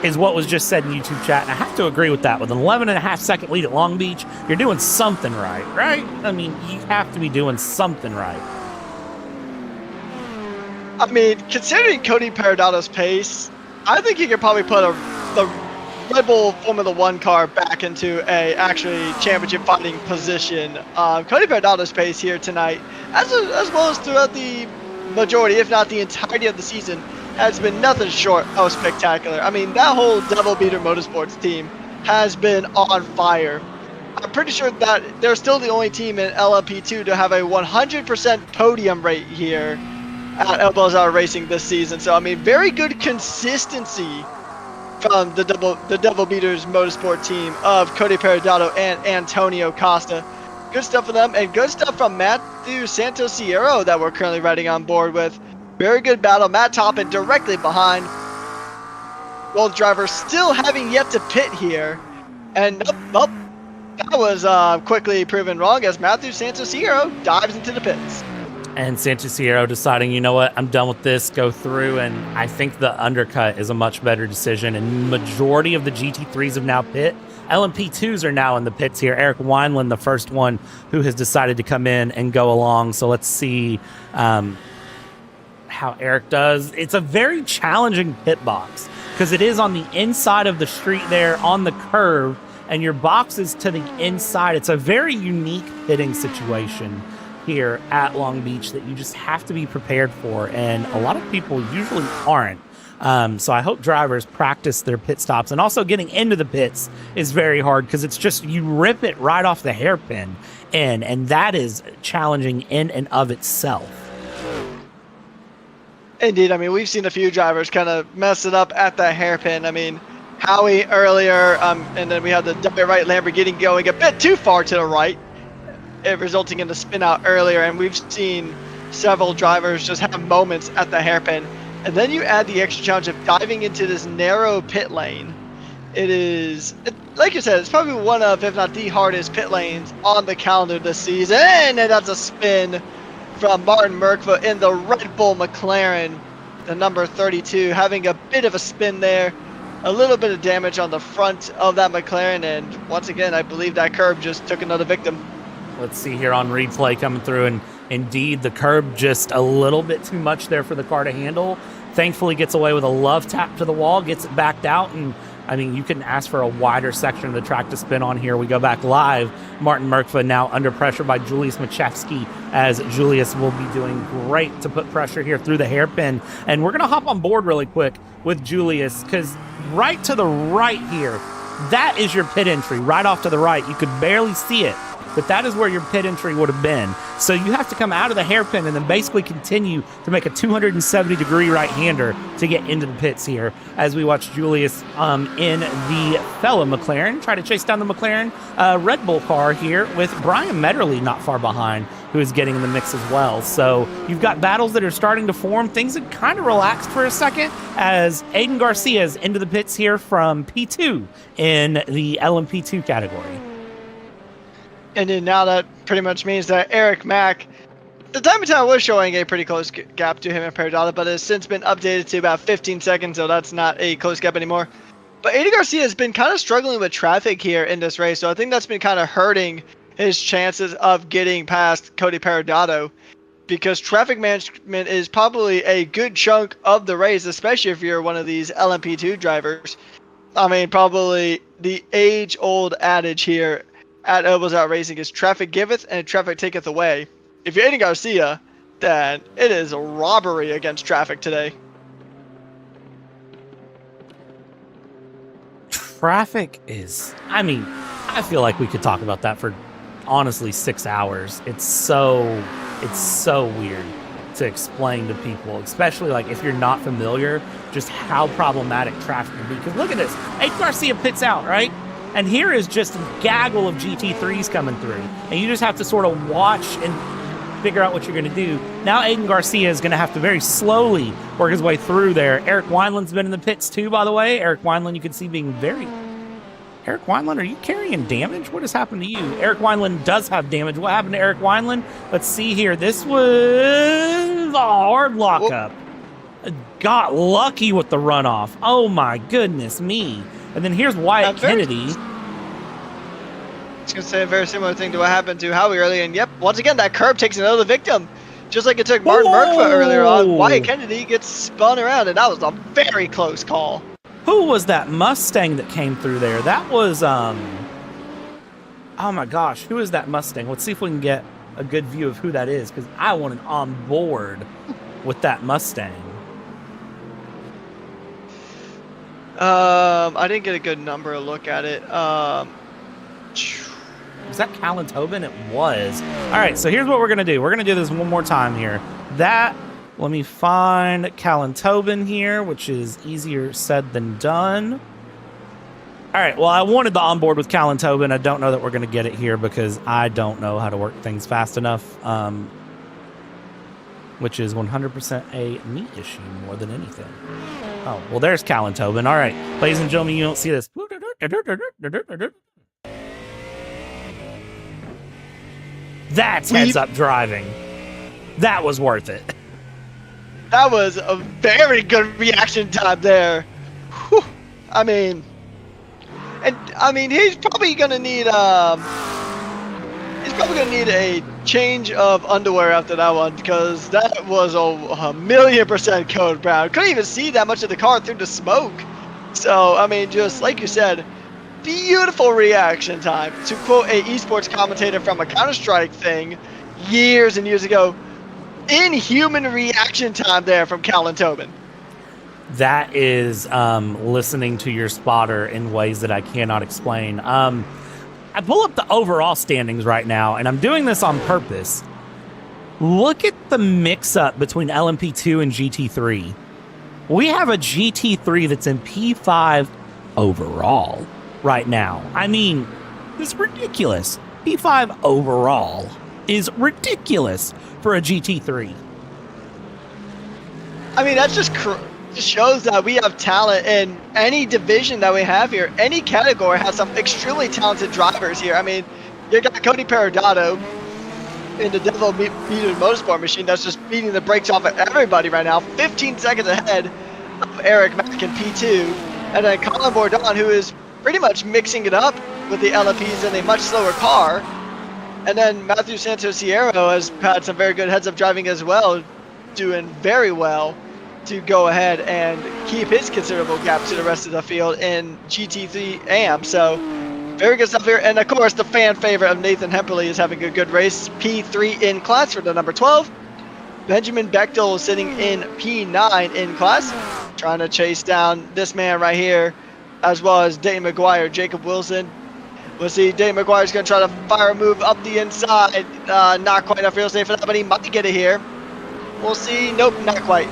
is what was just said in YouTube chat. And I have to agree with that. With an 11.5-second lead at Long Beach, you're doing something right? I mean, you have to be doing something right. I mean, considering Cody Perodato's pace, I think he could probably put the Red Bull Formula 1 car back into a actually championship fighting position. Cody Perodato's pace here tonight, as well as throughout the majority, if not the entirety of the season, has been nothing short of spectacular. I mean, that whole Devil Beater Motorsports team has been on fire. I'm pretty sure that they're still the only team in LMP2 to have a 100% podium rate here at El Bazar Racing this season. So, I mean, very good consistency from the Devil Beaters Motorsport team of Cody Perodato and Antonio Costa. Good stuff for them, and good stuff from Matthew Santorciero that we're currently riding on board with. Very good battle. Matt Toppin directly behind. Both drivers still having yet to pit here. And that was quickly proven wrong as Matthew Santorciero dives into the pits. And Santorciero deciding, you know what, I'm done with this, go through, and I think the undercut is a much better decision. And majority of the GT3s have now pit. LMP2s are now in the pits here. Eric Wineland, the first one who has decided to come in and go along. So let's see how Eric does. It's a very challenging pit box because it is on the inside of the street there on the curve, and your box is to the inside. It's a very unique pitting situation here at Long Beach that you just have to be prepared for, and a lot of people usually aren't. So I hope drivers practice their pit stops, and also getting into the pits is very hard because it's just, you rip it right off the hairpin in, and that is challenging in and of itself. Indeed, I mean, we've seen a few drivers kind of mess it up at the hairpin. I mean, Howie earlier, and then we had the right Lamborghini going a bit too far to the right, resulting in the spin out earlier, and we've seen several drivers just have moments at the hairpin. And then you add the extra challenge of diving into this narrow pit lane. Like you said, it's probably one of, if not the hardest pit lanes on the calendar this season. And that's a spin from Martin Merkva in the Red Bull McLaren, the number 32, having a bit of a spin there. A little bit of damage on the front of that McLaren, and once again, I believe that curb just took another victim. Let's see here on replay coming through, and indeed the curb just a little bit too much there for the car to handle. Thankfully gets away with a love tap to the wall, gets it backed out, and I mean, you couldn't ask for a wider section of the track to spin on here. We go back live. Martin Merkva now under pressure by Julius Machewski, as Julius will be doing great to put pressure here through the hairpin. And we're going to hop on board really quick with Julius, because right to the right here, that is your pit entry, right off to the right. You could barely see it, but that is where your pit entry would have been. So you have to come out of the hairpin and then basically continue to make a 270-degree right-hander to get into the pits here, as we watch Julius in the fellow McLaren try to chase down the McLaren Red Bull car here with Brian Medderly not far behind. who is getting in the mix as well. So you've got battles that are starting to form. Things have kind of relaxed for a second as Aiden Garcia is into the pits here from P2 in the LMP2 category. And then now that pretty much means that Eric Mack, the time of time was showing a pretty close gap to him and Peridotto, but has since been updated to about 15 seconds, so that's not a close gap anymore. But Aiden Garcia has been kind of struggling with traffic here in this race, so I think that's been kind of hurting his chances of getting past Cody Peridotto, because traffic management is probably a good chunk of the race, especially if you're one of these LMP2 drivers. I mean, probably the age-old adage here at Elbows Out Racing is traffic giveth and traffic taketh away. If you're Aiden Garcia, then it is a robbery against traffic today. Traffic is, I mean, I feel like we could talk about that for honestly 6 hours. It's so weird to explain to people, especially like if you're not familiar, just how problematic traffic can be. Because look at this, Aiden Garcia pits out, right? And here is just a gaggle of GT3s coming through. And you just have to sort of watch and figure out what you're going to do. Now Aiden Garcia is going to have to very slowly work his way through there. Eric Wineland's been in the pits too, by the way. Eric Wineland, you can see being very... Eric Wineland, are you carrying damage? What has happened to you? Eric Wineland does have damage. What happened to Eric Wineland? Let's see here. This was a hard lockup. Got lucky with the runoff. Oh my goodness me. And then here's Wyatt Kennedy. I was going to say a very similar thing to what happened to Howie earlier. And yep, once again, that curb takes another victim. Just like it took Martin Merkfa earlier on, Wyatt Kennedy gets spun around, and that was a very close call. Who was that Mustang that came through there? That was, oh my gosh, who is that Mustang? Let's see if we can get a good view of who that is, because I wanted on board with that Mustang. I didn't get a good number to look at it. Was that Callan Tobin? It was. All right, so here's what we're going to do. We're going to do this one more time here. Let me find Callan Tobin here, which is easier said than done. All right, well, I wanted the onboard with Callan Tobin. I don't know that we're going to get it here because I don't know how to work things fast enough, which is 100% a me issue more than anything. Oh, well, there's Callan Tobin. All right, ladies and gentlemen, you don't see this. That's heads-up driving. That was worth it. That was a very good reaction time there. Whew. I mean, he's probably gonna need a change of underwear after that one, because that was a 1,000,000% code brown. Couldn't even see that much of the car through the smoke. So I mean, just like you said, beautiful reaction time. To quote a esports commentator from a Counter-Strike thing years and years ago, inhuman reaction time there from Callan Tobin. That is listening to your spotter in ways that I cannot explain. I pull up the overall standings right now, and I'm doing this on purpose. Look at the mix-up between LMP2 and GT3. We have a GT3 that's in P5 overall right now. I mean, this is ridiculous. P5 overall is ridiculous for a GT3. I mean, that's just shows that we have talent in any division that we have here. Any category has some extremely talented drivers here. I mean, you got Cody Peridotto in the Devil Beaten Motorsport machine that's just beating the brakes off of everybody right now, 15 seconds ahead of Eric Mack in P2. And then Colin Bourdon, who is pretty much mixing it up with the LMPs in a much slower car. And then Matthew Santos Sierra has had some very good heads-up driving as well, doing very well to go ahead and keep his considerable gap to the rest of the field in GT3 AM. So very good stuff here. And of course, the fan favorite of Nathan Hemperly is having a good race. P3 in class for the number 12. Benjamin Bechtel sitting in P9 in class, trying to chase down this man right here, as well as Dayton McGuire, Jacob Wilson. We'll see, Dayton McGuire's going to try to fire a move up the inside. Not quite enough real estate for that, but he might get it here. We'll see. Nope, not quite.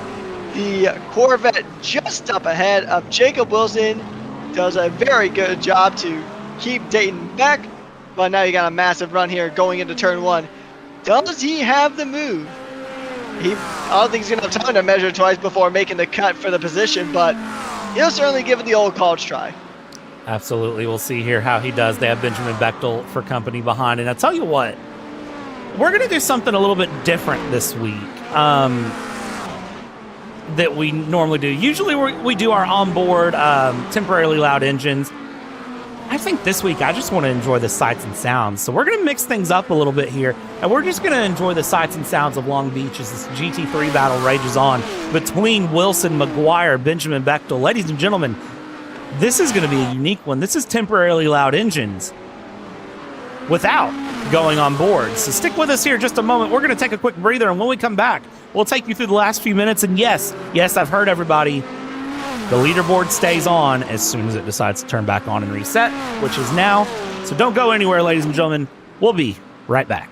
The Corvette just up ahead of Jacob Wilson does a very good job to keep Dayton back, but now you got a massive run here going into turn one. Does he have the move? I don't think he's going to have time to measure twice before making the cut for the position, but he'll certainly give it the old college try. Absolutely. We'll see here how he does. They have Benjamin Bechtel for company behind. And I'll tell you what, we're going to do something a little bit different this week that we normally do. Usually we do our onboard temporarily loud engines. I think this week I just want to enjoy the sights and sounds. So we're going to mix things up a little bit here, and we're just going to enjoy the sights and sounds of Long Beach as this GT3 battle rages on between Wilson, McGuire, Benjamin Bechtel. Ladies and gentlemen, this is going to be a unique one. This is temporarily loud engines without going on board. So stick with us here just a moment. We're going to take a quick breather, and when we come back, we'll take you through the last few minutes. And yes, I've heard everybody. The leaderboard stays on as soon as it decides to turn back on and reset, which is now. So don't go anywhere, ladies and gentlemen. We'll be right back.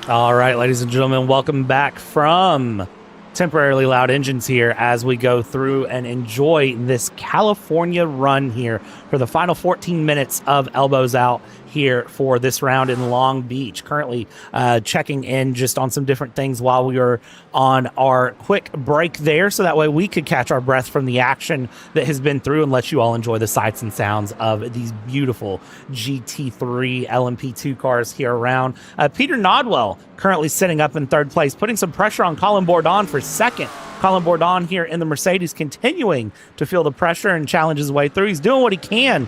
All right, ladies and gentlemen, welcome back from Temporarily Loud Engines here as we go through and enjoy this California run here for the final 14 minutes of Elbows Out here for this round in Long Beach. Currently checking in just on some different things while we were on our quick break there, so that way we could catch our breath from the action that has been through and let you all enjoy the sights and sounds of these beautiful GT3 LMP2 cars here around. Peter Nodwell currently sitting up in third place, putting some pressure on Colin Bourdon for second. Colin Bourdon here in the Mercedes continuing to feel the pressure and challenge his way through. He's doing what he can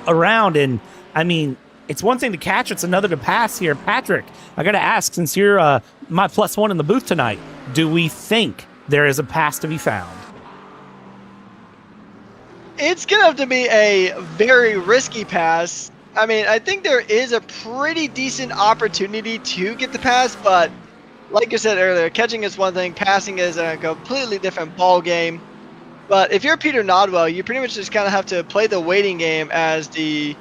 around, and I mean, it's one thing to catch, it's another to pass here. Patrick, I got to ask, since you're my +1 in the booth tonight, do we think there is a pass to be found? It's going to have to be a very risky pass. I mean, I think there is a pretty decent opportunity to get the pass, but like you said earlier, catching is one thing, passing is a completely different ball game. But if you're Peter Nodwell, you pretty much just kind of have to play the waiting game as the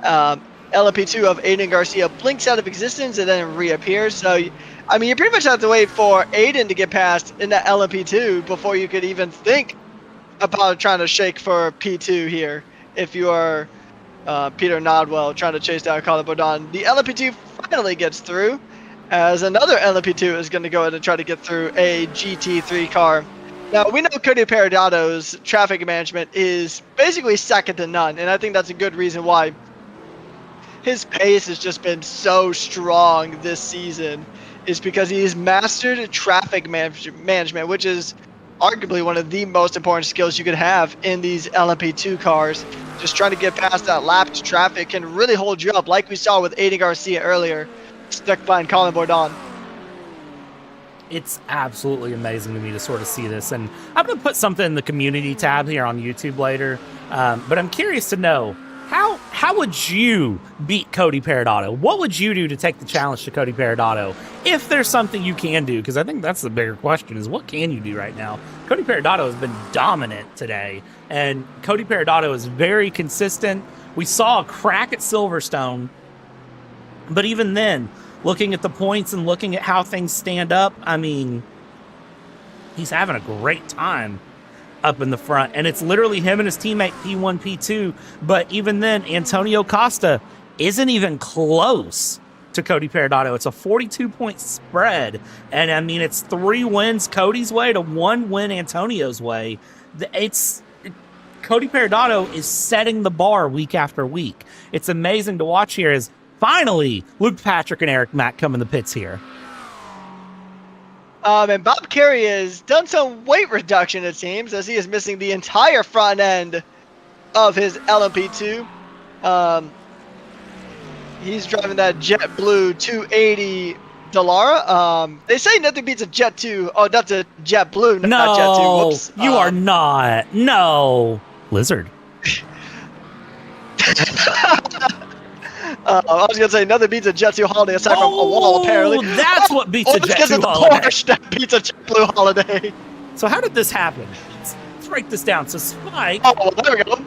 LMP2 of Aiden Garcia blinks out of existence and then reappears. So, I mean, you pretty much have to wait for Aiden to get past in that LMP2 before you could even think about trying to shake for P2 here. If you are Peter Nodwell trying to chase down Colin Bourdon, the LMP2 finally gets through, as another LMP2 is going to go ahead and try to get through a GT3 car. Now, we know Cody Peridotto's traffic management is basically second to none, and I think that's a good reason why his pace has just been so strong this season, is because he's mastered traffic management, which is arguably one of the most important skills you could have in these LMP2 cars. Just trying to get past that lapped traffic can really hold you up, like we saw with Aiden Garcia earlier, stuck behind Colin Bourdon. It's absolutely amazing to me to sort of see this. And I'm going to put something in the community tab here on YouTube later. But I'm curious to know, how would you beat Cody Perodato? What would you do to take the challenge to Cody Perodato? If there's something you can do, because I think that's the bigger question, is what can you do right now? Cody Perodato has been dominant today, and Cody Perodato is very consistent. We saw a crack at Silverstone, but even then, looking at the points and looking at how things stand up, I mean, he's having a great time up in the front, and it's literally him and his teammate P1, P2. But even then, Antonio Costa isn't even close to Cody Perodato. It's a 42-point spread, and I mean, it's 3 wins Cody's way to 1 win Antonio's way. Cody Perodato is setting the bar week after week. It's amazing to watch here as finally Luke Patrick and Eric Mack come in the pits here. And Bob Carey has done some weight reduction, it seems, as he is missing the entire front end of his LMP2. He's driving that JetBlue 280 Dallara. They say nothing beats a Jet 2. Oh, that's a JetBlue, not Jet 2. Whoops. You are not. No. Lizard. I was going to say nothing beats a Jet 2 Holiday aside from a wall, apparently. That's what beats a Jet 2 Holiday. Porsche that beats a JetBlue Holiday. So how did this happen? Let's break this down. So Spike... Oh, well, there we go.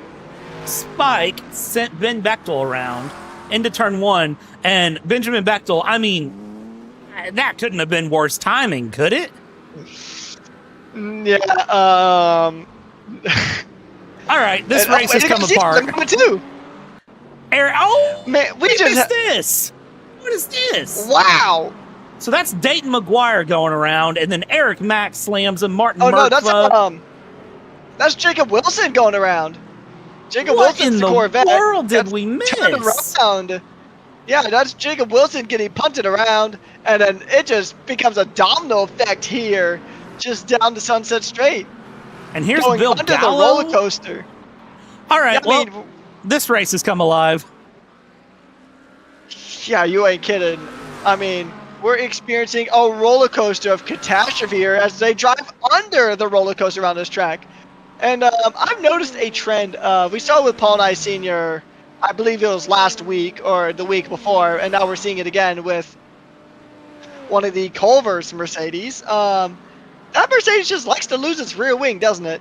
Spike sent Ben Bechtel around into turn 1, and Benjamin Bechtel, I mean, that couldn't have been worse timing, could it? Yeah, All right, this race has come apart. Eric, man, we just missed this. What is this? Wow. So that's Dayton McGuire going around, and then Eric Mack slams him. Martin Oh, no, Merkva. that's Jacob Wilson going around. Jacob What Wilson's in the the Corvette. world did That's we miss? turned around. Yeah, that's Jacob Wilson getting punted around, and then it just becomes a domino effect here, just down the Sunset Straight. And here's going Bill under Gallo. the roller coaster. All right, Yeah, well, this race has come alive. Yeah, you ain't kidding. I mean, we're experiencing a roller coaster of catastrophe here as they drive under the roller coaster around this track. And I've noticed a trend. We saw it with Paul and I Sr., I believe it was last week or the week before, and now we're seeing it again with one of the Culver's Mercedes. That Mercedes just likes to lose its rear wing, doesn't it?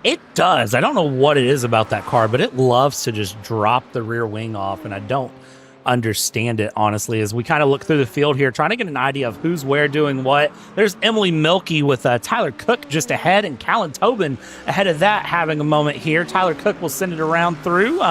It does. I don't know what it is about that car, but it loves to just drop the rear wing off, and I don't understand it, honestly, as we kind of look through the field here, trying to get an idea of who's where doing what. There's Emily Milkey with Tyler Cook just ahead, and Callan Tobin ahead of that having a moment here. Tyler Cook will send it around through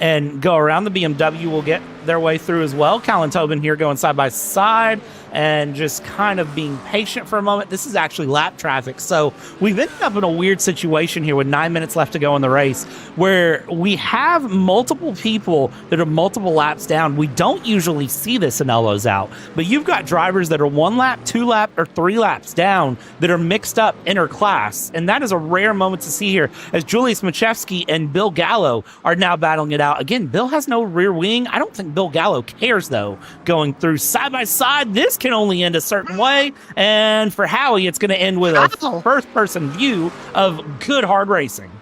and go around. The BMW will get their way through as well. Callan Tobin here going side by side and just kind of being patient for a moment. This is actually lap traffic, so we've ended up in a weird situation here with 9 minutes left to go in the race where we have multiple people that are multiple laps down. We don't usually see this in elbows out, but you've got drivers that are 1 lap, 2 lap, or 3 laps down that are mixed up interclass, and that is a rare moment to see here as Julius Machewski and Bill Gallo are now battling it out. Again, Bill has no rear wing. I don't think Bill Gallo cares, though, going through side by side. This can only end a certain way, and for Howie, it's going to end with a first-person view of good hard racing.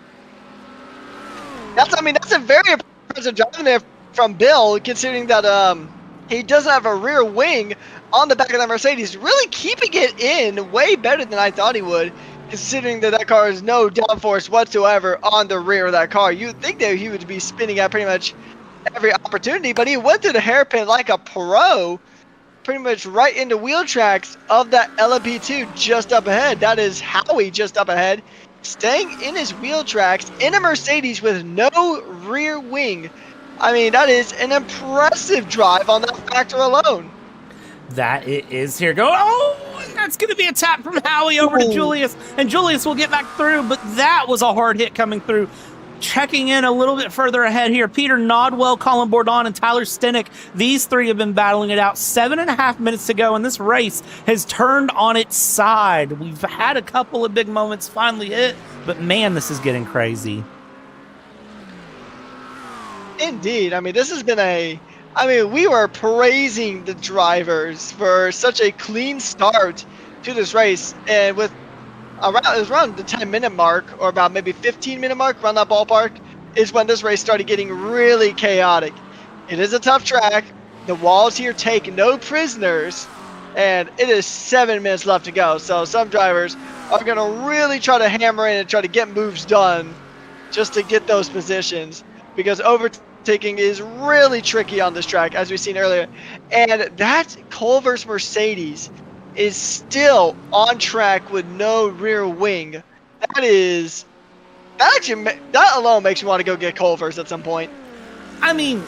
That's a very impressive driving there from Bill, considering that he doesn't have a rear wing on the back of that Mercedes, really keeping it in way better than I thought he would, considering that that car has no downforce whatsoever on the rear of that car. You'd think that he would be spinning at pretty much every opportunity, but he went through the hairpin like a pro, pretty much right into wheel tracks of that LMP2 just up ahead. That is Howie just up ahead, staying in his wheel tracks in a Mercedes with no rear wing. I mean, that is an impressive drive on that factor alone. That it is here. And that's going to be a tap from Howie over to Julius, and Julius will get back through, but that was a hard hit coming through. checking in a little bit further ahead here, Peter Nodwell, Colin Bourdon, and Tyler Stenick. These three have been battling it out. 7.5 minutes to go, and this race has turned on its side. We've had a couple of big moments finally hit, but man, this is getting crazy. Indeed. I mean, this has been we were praising the drivers for such a clean start to this race, and it was around the 10-minute mark, or about maybe 15-minute mark, around that ballpark, is when this race started getting really chaotic. It is a tough track. The walls here take no prisoners, and it is 7 minutes left to go. So some drivers are going to really try to hammer in and try to get moves done just to get those positions, because overtaking is really tricky on this track, as we've seen earlier. And that Culver's Mercedes is still on track with no rear wing. That alone makes you want to go get Culver's at some point. I mean,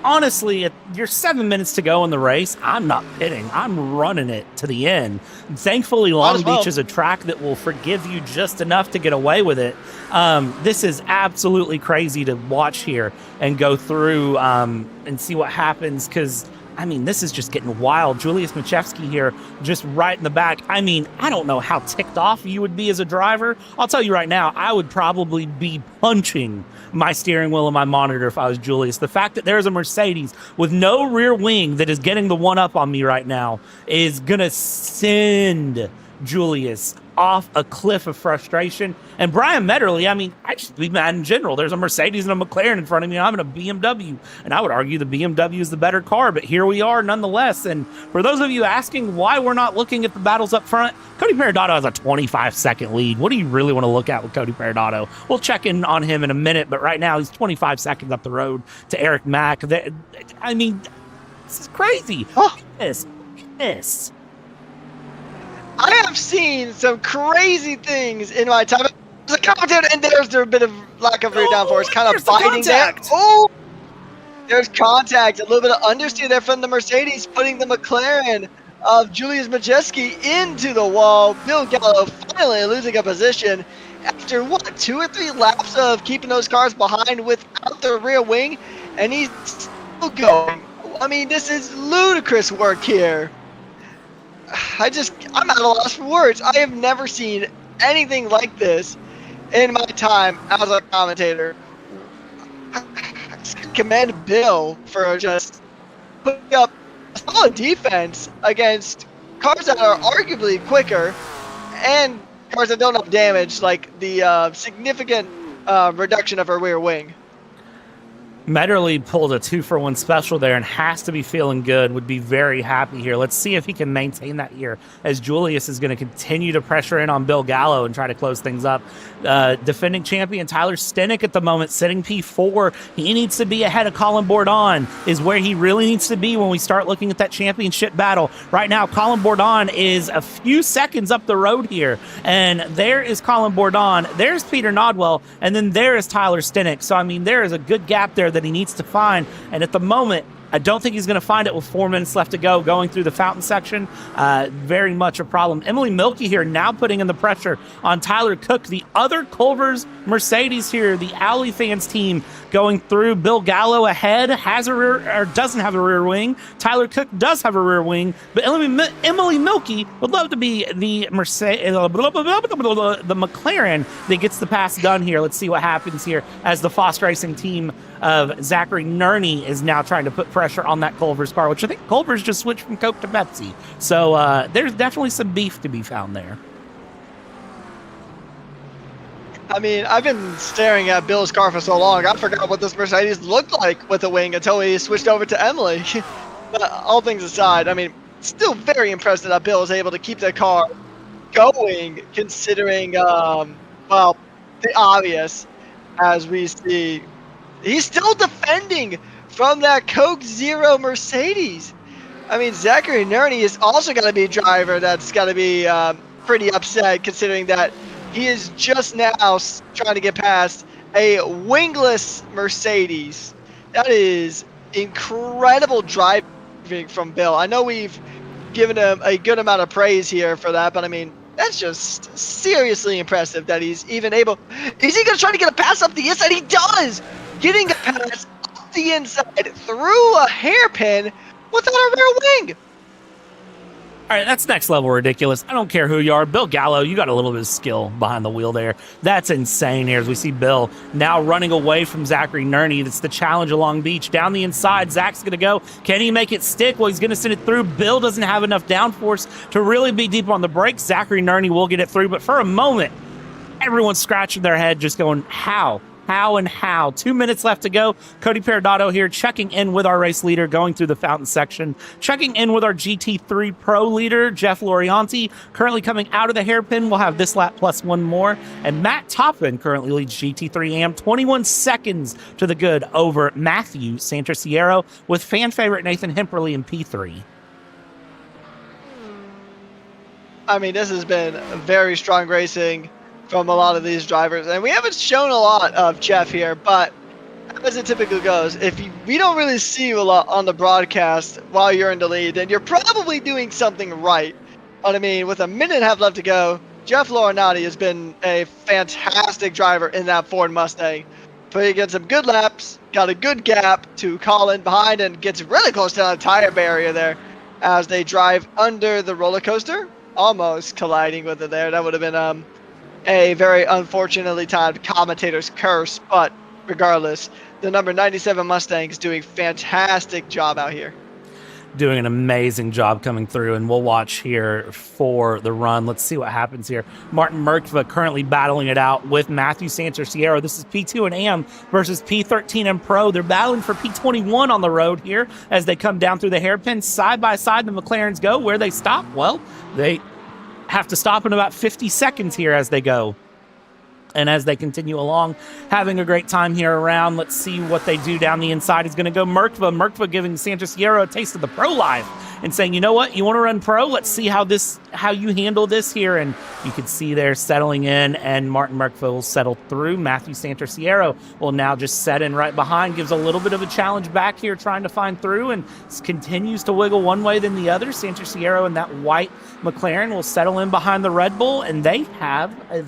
honestly, you're 7 minutes to go in the race. I'm not pitting. I'm running it to the end. Thankfully, Long Beach is a track that will forgive you just enough to get away with it. This is absolutely crazy to watch here and go through and see what happens, because I mean, this is just getting wild. Julius Machewski here, just right in the back. I mean, I don't know how ticked off you would be as a driver. I'll tell you right now, I would probably be punching my steering wheel and my monitor if I was Julius. The fact that there's a Mercedes with no rear wing that is getting the one up on me right now is going to send Julius off a cliff of frustration. And Brian Medderly, I mean, I just be mad in general. There's a Mercedes and a McLaren in front of me, and I'm in a BMW. And I would argue the BMW is the better car, but here we are nonetheless. And for those of you asking why we're not looking at the battles up front, Cody Perodato has a 25-second lead. What do you really want to look at with Cody Perodato? We'll check in on him in a minute, but right now he's 25 seconds up the road to Eric Mack. I mean, this is crazy. This. I have seen some crazy things in my time as a commentator, and there's a bit of lack of rear downforce, kind of biting there. Oh, there's contact, a little bit of understeer there from the Mercedes, putting the McLaren of Julius Majeski into the wall. Bill Gallo finally losing a position after, 2 or 3 laps of keeping those cars behind without the rear wing, and he's still going. I mean, this is ludicrous work here. I'm at a loss for words. I have never seen anything like this in my time as a commentator. I commend Bill for just putting up a solid defense against cars that are arguably quicker and cars that don't have damage, like the significant reduction of her rear wing. Medderly pulled a 2-for-1 special there and has to be feeling good, would be very happy here. Let's see if he can maintain that here, as Julius is going to continue to pressure in on Bill Gallo and try to close things up. Defending champion Tyler Stenick at the moment, sitting P4. He needs to be ahead of Colin Bourdon, is where he really needs to be when we start looking at that championship battle. Right now, Colin Bourdon is a few seconds up the road here, and there is Colin Bourdon, there's Peter Nodwell, and then there is Tyler Stenick. So, I mean, there is a good gap there that he needs to find, and at the moment I don't think he's going to find it with 4 minutes left to go going through the fountain section. Very much a problem. Emily Milky here now putting in the pressure on Tyler Cook, the other Culver's Mercedes here, the Alley Fans team going through. Bill Gallo ahead, has a rear, or doesn't have a rear wing. Tyler Cook does have a rear wing, but Emily Milky would love to be the McLaren that gets the pass done here. Let's see what happens here as the Foss Racing team of Zachary Nerney is now trying to put pressure on that Culver's car, which I think Culver's just switched from Coke to Pepsi. So there's definitely some beef to be found there. I mean, I've been staring at Bill's car for so long, I forgot what this Mercedes looked like with a wing until we switched over to Emily. But all things aside, I mean, still very impressed that Bill was able to keep the car going, considering, the obvious, as we see. He's still defending from that Coke Zero Mercedes. I mean, Zachary Nerney is also going to be a driver that's got to be pretty upset, considering that he is just now trying to get past a wingless Mercedes. That is incredible driving from Bill. I know we've given him a good amount of praise here for that, but I mean, That's just seriously impressive that he's even able. Is he going to try to get a pass up the inside? He does! Getting a pass up the inside through a hairpin without a rear wing. All right, that's next level ridiculous. I don't care who you are. Bill Gallo, you got a little bit of skill behind the wheel there. That's insane here as we see Bill now running away from Zachary Nerney. That's the challenge along beach. Down the inside, Zach's going to go. Can he make it stick? Well, he's going to send it through. Bill doesn't have enough downforce to really be deep on the brakes. Zachary Nerney will get it through, but for a moment, everyone's scratching their head just going, how? How and how? 2 minutes left to go. Cody Perodato here checking in with our race leader, going through the fountain section, checking in with our GT3 Pro leader, Jeff Lorianti, currently coming out of the hairpin. We'll have this lap plus one more. And Matt Toppin currently leads GT3 AM 21 seconds to the good over Matthew Santriciero with fan favorite Nathan Hemperly in P3. I mean, this has been very strong racing from a lot of these drivers, and we haven't shown a lot of Jeff here, but as it typically goes, we don't really see you a lot on the broadcast while you're in the lead, then you're probably doing something right. But I mean, with a minute and a half left to go, Jeff Laurinati has been a fantastic driver in that Ford Mustang. But he gets some good laps, got a good gap to Colin behind, and gets really close to the tire barrier there as they drive under the roller coaster, almost colliding with it there. That would have been a very unfortunately timed commentator's curse, but regardless, the number 97 Mustang is doing fantastic job out here. Doing an amazing job coming through, and we'll watch here for the run. Let's see what happens here. Martin Merkva currently battling it out with Matthew Santriciero. This is P2 and AM versus P13 and Pro. They're battling for P21 on the road here as they come down through the hairpin. Side by side, the McLarens go. Where they stop? Well, they have to stop in about 50 seconds here as they go. And as they continue along, having a great time here around, let's see what they do down the inside. Is going to go Merkva. Merkva giving Santriciero a taste of the pro life and saying, you know what, you want to run pro? Let's see how you handle this here. And you can see there settling in, and Martin Merkva will settle through. Matthew Santriciero will now just set in right behind, gives a little bit of a challenge back here trying to find through, and continues to wiggle one way then the other. Santriciero and that white McLaren will settle in behind the Red Bull, and they have I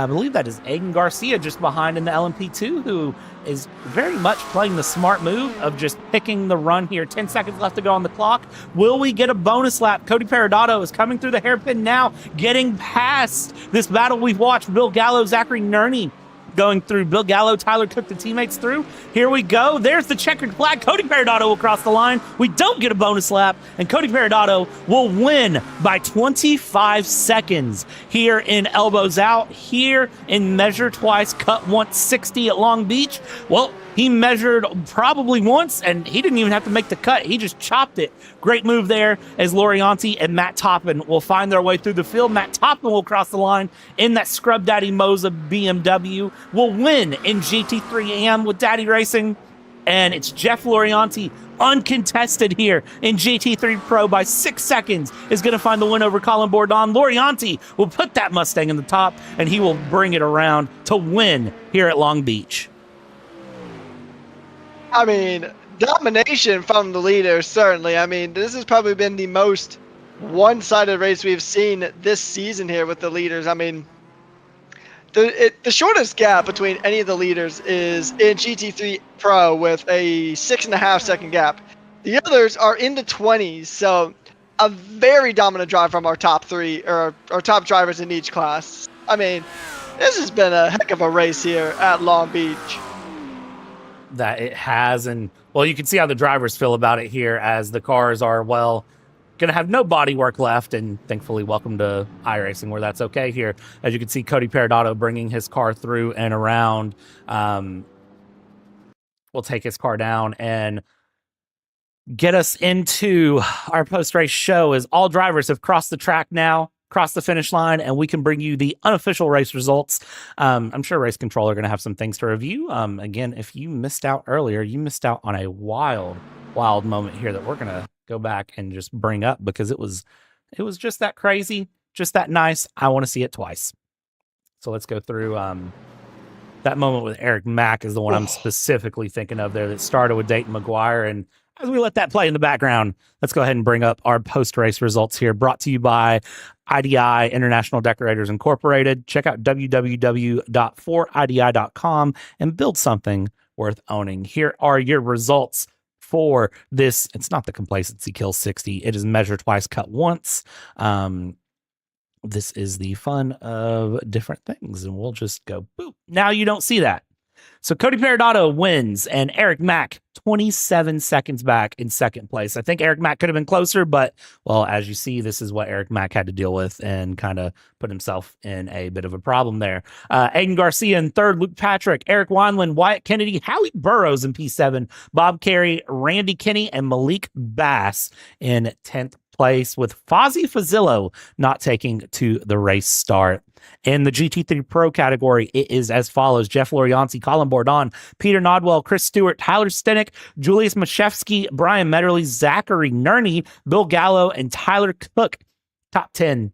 believe that is Aiden Garcia just behind in the LMP2, who is very much playing the smart move of just picking the run here. 10 seconds left to go on the clock. Will we get a bonus lap? Cody Perodato is coming through the hairpin now, getting past this battle we've watched. Bill Gallo, Zachary Nerney going through. Bill Gallo, Tyler Cook, the teammates through. Here we go. There's the checkered flag. Cody Perodato will cross the line. We don't get a bonus lap, and Cody Perodato will win by 25 seconds here in Elbows Out, here in Measure Twice, Cut Once 60 at Long Beach. Well, he measured probably once, and he didn't even have to make the cut. He just chopped it. Great move there as Lorianti and Matt Toppin will find their way through the field. Matt Toppin will cross the line in that Scrub Daddy Moza BMW. Will win in GT3 AM with Daddy Racing. And it's Jeff Lorianti, uncontested here in GT3 Pro by 6 seconds, is going to find the win over Colin Bourdon. Lorianti will put that Mustang in the top, and he will bring it around to win here at Long Beach. I mean, domination from the leaders, certainly. I mean, this has probably been the most one-sided race we've seen this season here with the leaders. I mean, the shortest gap between any of the leaders is in GT3 Pro with a 6.5 second gap. The others are in the 20s, so a very dominant drive from our top three, or our top drivers in each class. I mean, this has been a heck of a race here at Long Beach. That it has, and well, you can see how the drivers feel about it here as the cars are, well, going to have no body work left, and thankfully welcome to iRacing where that's okay here. As you can see, Cody Perodato bringing his car through and around. We'll take his car down and get us into our post-race show as all drivers have crossed the track now, crossed the finish line, and we can bring you the unofficial race results. I'm sure Race Control are going to have some things to review. Again, if you missed out earlier, you missed out on a wild moment here that we're going to go back and just bring up because it was just that crazy, just that nice. I want to see it twice. So let's go through that moment with Eric Mack is the one I'm specifically thinking of there that started with Dayton McGuire. And As we let that play in the background, let's go ahead and bring up our post-race results here, brought to you by IDI, International Decorators Incorporated. Check out www.foridi.com and build something worth owning. Here are your results for this. It's not the Complacency Kill 60. It is measure twice, cut once. This is the fun of different things, and we'll just go boop. Now you don't see that. So Cody Peridotto wins, and Eric Mack 27 seconds back in second place. I think Eric Mack could have been closer, but, well, as you see, this is what Eric Mack had to deal with and kind of put himself in a bit of a problem there. Aiden Garcia in third, Luke Patrick, Eric Wineland, Wyatt Kennedy, Howie Burrows in P7, Bob Carey, Randy Kinney, and Malik Bass in 10th place, with Fozzie Fazillo not taking to the race start. In the GT3 Pro category, it is as follows: Jeff Lorianti, Colin Bordon, Peter Nodwell, Chris Stewart, Tyler Stenik, Julius Mashevsky, Brian Metterly, Zachary Nerney, Bill Gallo, and Tyler Cook. Top 10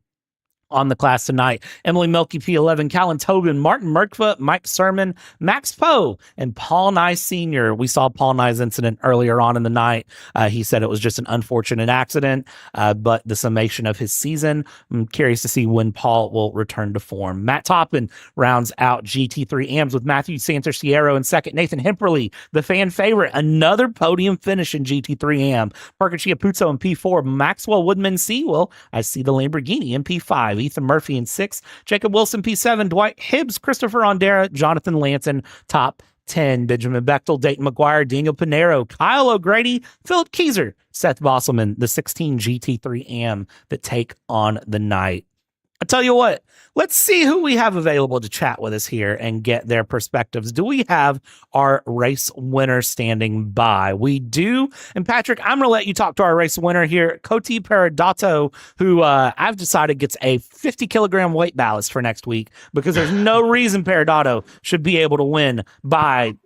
on the class tonight: Emily Milky, P11, Callan Tobin, Martin Merkfa, Mike Sermon, Max Poe, and Paul Nye Sr. We saw Paul Nye's incident earlier on in the night. He said it was just an unfortunate accident, but the summation of his season, I'm curious to see when Paul will return to form. Matt Toppin rounds out GT3 AMs with Matthew Santerciero in second. Nathan Hemperly, the fan favorite, another podium finish in GT3 AM. Parker Chiapuzzo in P4, Maxwell Woodman Sewell, I see the Lamborghini in P5. Ethan Murphy in 6, Jacob Wilson P7, Dwight Hibbs, Christopher Ondera, Jonathan Lanton, top 10. Benjamin Bechtel, Dayton McGuire, Daniel Pinero, Kyle O'Grady, Philip Keyser, Seth Bosselman, the 16 GT3 AM that take on the night. I tell you what, let's see who we have available to chat with us here and get their perspectives. Do we have our race winner standing by? We do. And Patrick, I'm going to let you talk to our race winner here, Cody Peridotto, who I've decided gets a 50 kilogram weight ballast for next week, because there's no reason Peridotto should be able to win by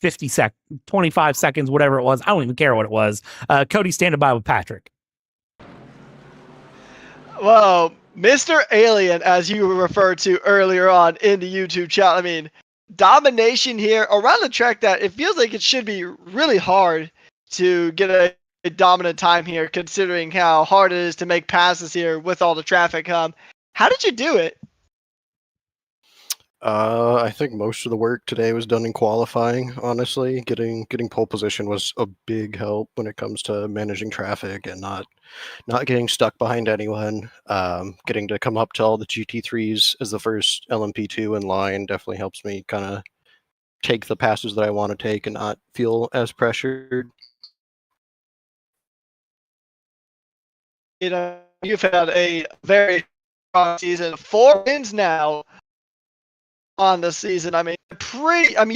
25 seconds, whatever it was. I don't even care what it was. Cody, standing by with Patrick. Well, Mr. Alien, as you referred to earlier on in the YouTube chat, I mean, domination here around the track that it feels like it should be really hard to get a dominant time here, considering how hard it is to make passes here with all the traffic. How did you do it? I think most of the work today was done in qualifying. Honestly, getting pole position was a big help when it comes to managing traffic and not getting stuck behind anyone. Getting to come up to all the GT3s as the first LMP2 in line definitely helps me kind of take the passes that I want to take and not feel as pressured. You know, you've had a very strong season, 4 wins now on the season. I mean, you've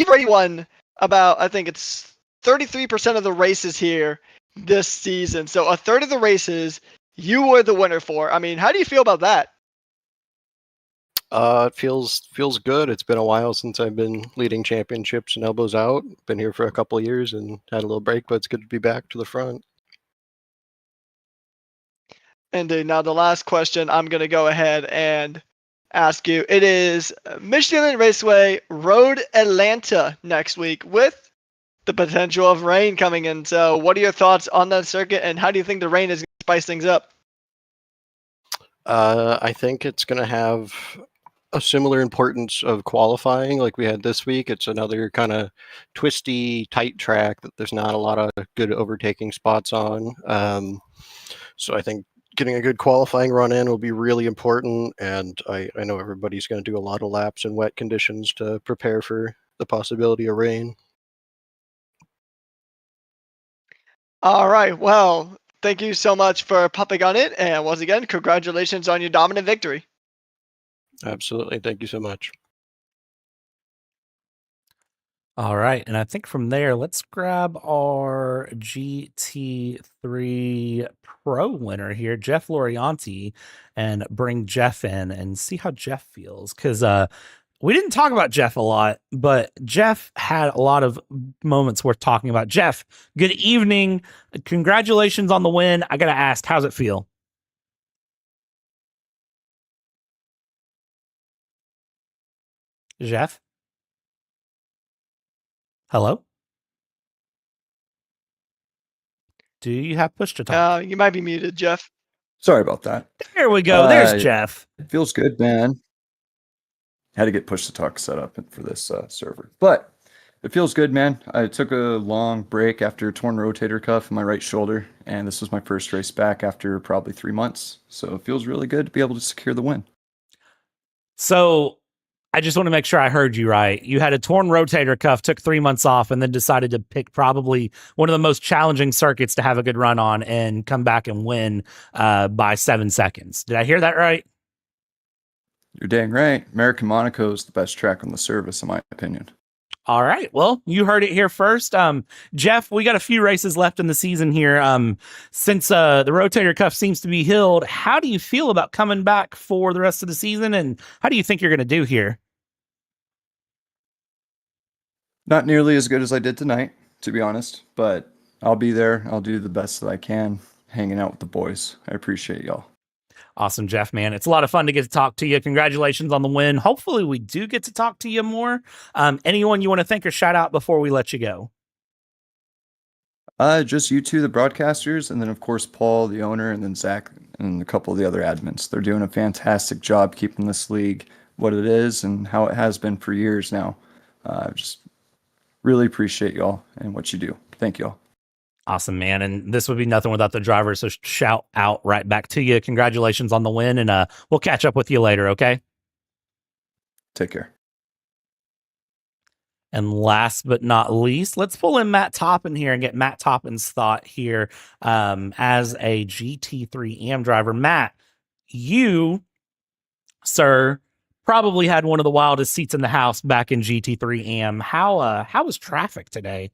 already won about, I think it's 33% of the races here this season. So a third of the races you were the winner for. I mean, how do you feel about that? It feels good. It's been a while since I've been leading championships and elbows out. Been here for a couple of years and had a little break, but it's good to be back to the front. And now the last question I'm going to go ahead and ask you. It is Michelin Raceway Road Atlanta next week with the potential of rain coming in. So what are your thoughts on that circuit, and how do you think the rain is going to spice things up? I think it's going to have a similar importance of qualifying like we had this week. It's another kind of twisty, tight track that there's not a lot of good overtaking spots on. So I think getting a good qualifying run in will be really important, and I know everybody's going to do a lot of laps in wet conditions to prepare for the possibility of rain. All right. Well, thank you so much for popping on it, and once again, congratulations on your dominant victory. Absolutely. Thank you so much. All right. And I think from there, let's grab our GT3 Pro winner here, Jeff Lorianti, and bring Jeff in and see how Jeff feels. Because we didn't talk about Jeff a lot, but Jeff had a lot of moments worth talking about. Jeff, good evening. Congratulations on the win. I got to ask, how's it feel? Jeff? Hello? Do you have push to talk? You might be muted, Jeff. Sorry about that. There we go. There's Jeff. It feels good, man. Had to get push to talk set up for this server, but it feels good, man. I took a long break after a torn rotator cuff in my right shoulder, and this was my first race back after probably 3 months. So it feels really good to be able to secure the win. So I just want to make sure I heard you right. You had a torn rotator cuff, took 3 months off, and then decided to pick probably one of the most challenging circuits to have a good run on and come back and win by 7 seconds. Did I hear that right? You're dang right. American Monaco is the best track on the service, in my opinion. All right. Well, you heard it here first. Jeff, we got a few races left in the season here. Since the rotator cuff seems to be healed, how do you feel about coming back for the rest of the season? And how do you think you're going to do here? Not nearly as good as I did tonight, to be honest, but I'll be there. I'll do the best that I can, hanging out with the boys. I appreciate y'all. Awesome, Jeff, man. It's a lot of fun to get to talk to you. Congratulations on the win. Hopefully we do get to talk to you more. Anyone you want to thank or shout out before we let you go? Just you two, the broadcasters, and then of course Paul, the owner, and then Zach and a couple of the other admins. They're doing a fantastic job keeping this league what it is and how it has been for years now. Just really appreciate y'all and what you do. Thank y'all. Awesome, man. And this would be nothing without the driver. So shout out right back to you. Congratulations on the win. And we'll catch up with you later. Okay. Take care. And last but not least, let's pull in Matt Toppin here and get Matt Toppin's thought here as a GT3 AM driver. Matt, you, sir, probably had one of the wildest seats in the house back in GT3 AM. How was traffic today?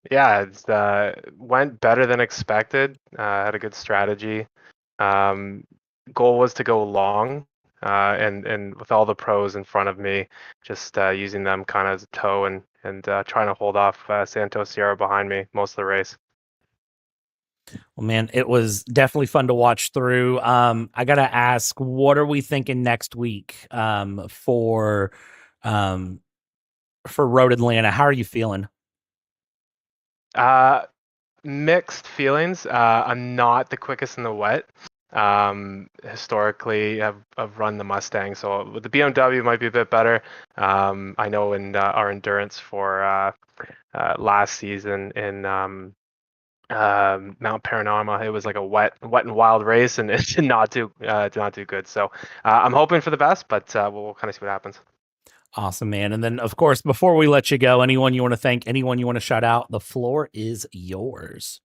Yeah, it went better than expected. Had a good strategy. Goal was to go long, and with all the pros in front of me, just using them kind of as a tow and trying to hold off Santos Sierra behind me most of the race. Well, man, it was definitely fun to watch through. I gotta ask, what are we thinking next week for Road Atlanta? How are you feeling? Mixed feelings. I'm not the quickest in the wet. Historically, I've run the Mustang, so with the BMW might be a bit better. I know in our endurance for last season in Mount Panorama, it was like a wet and wild race, and it did not do good. So I'm hoping for the best, but we'll kind of see what happens. Awesome, man. And then, of course, before we let you go, anyone you want to thank, anyone you want to shout out, the floor is yours.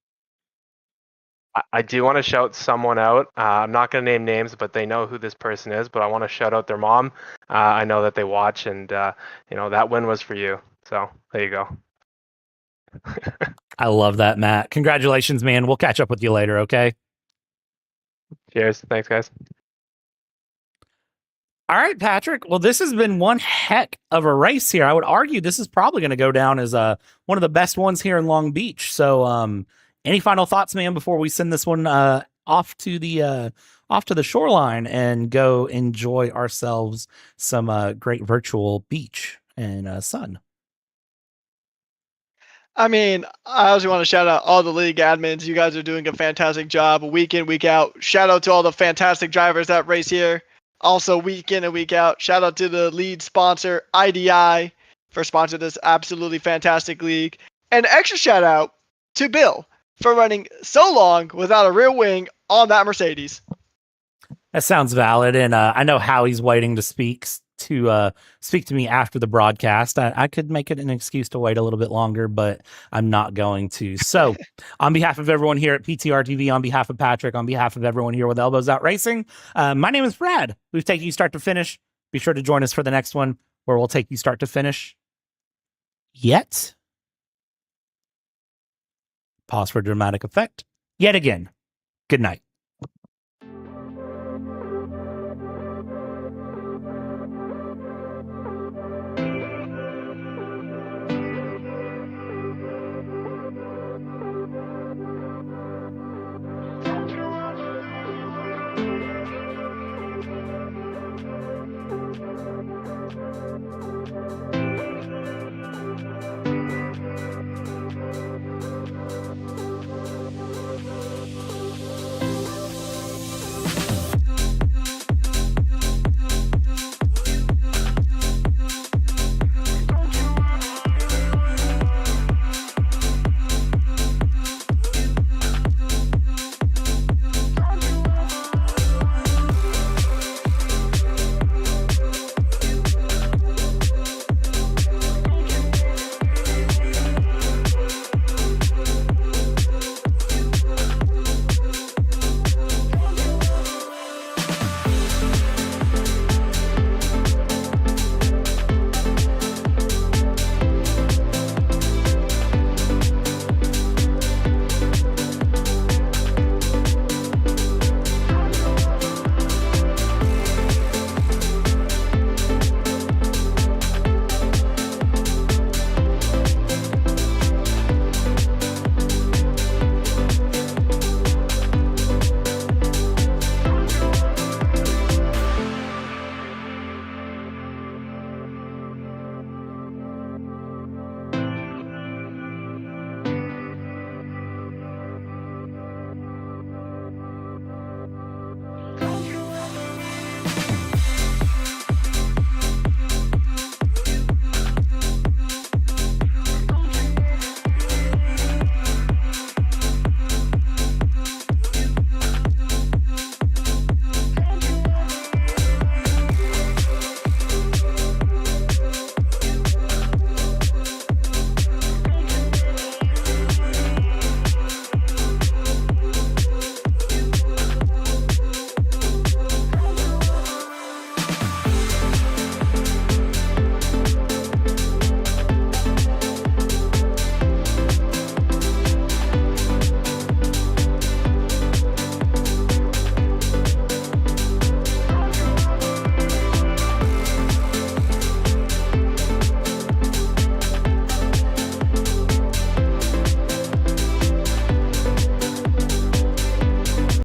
I do want to shout someone out. I'm not going to name names, but they know who this person is. But I want to shout out their mom. I know that they watch, and that win was for you. So there you go. I love that, Matt. Congratulations, man. We'll catch up with you later, okay? Cheers. Thanks, guys. All right, Patrick. Well, this has been one heck of a race here. I would argue this is probably going to go down as one of the best ones here in Long Beach. So any final thoughts, man, before we send this one off to the shoreline and go enjoy ourselves some great virtual beach and sun? I mean, I also want to shout out all the league admins. You guys are doing a fantastic job week in, week out. Shout out to all the fantastic drivers that race here. Also, week in and week out. Shout out to the lead sponsor, IDI, for sponsoring this absolutely fantastic league. And extra shout out to Bill for running so long without a rear wing on that Mercedes. That sounds valid, and I know Howie's waiting to speak to me after the broadcast. I could make it an excuse to wait a little bit longer, but I'm not going to. So, on behalf of everyone here at PTR TV, on behalf of Patrick, on behalf of everyone here with Elbows Out Racing, my name is Brad. We've taken you start to finish. Be sure to join us for the next one, where we'll take you start to finish. Yet, pause for dramatic effect. Yet again, good night.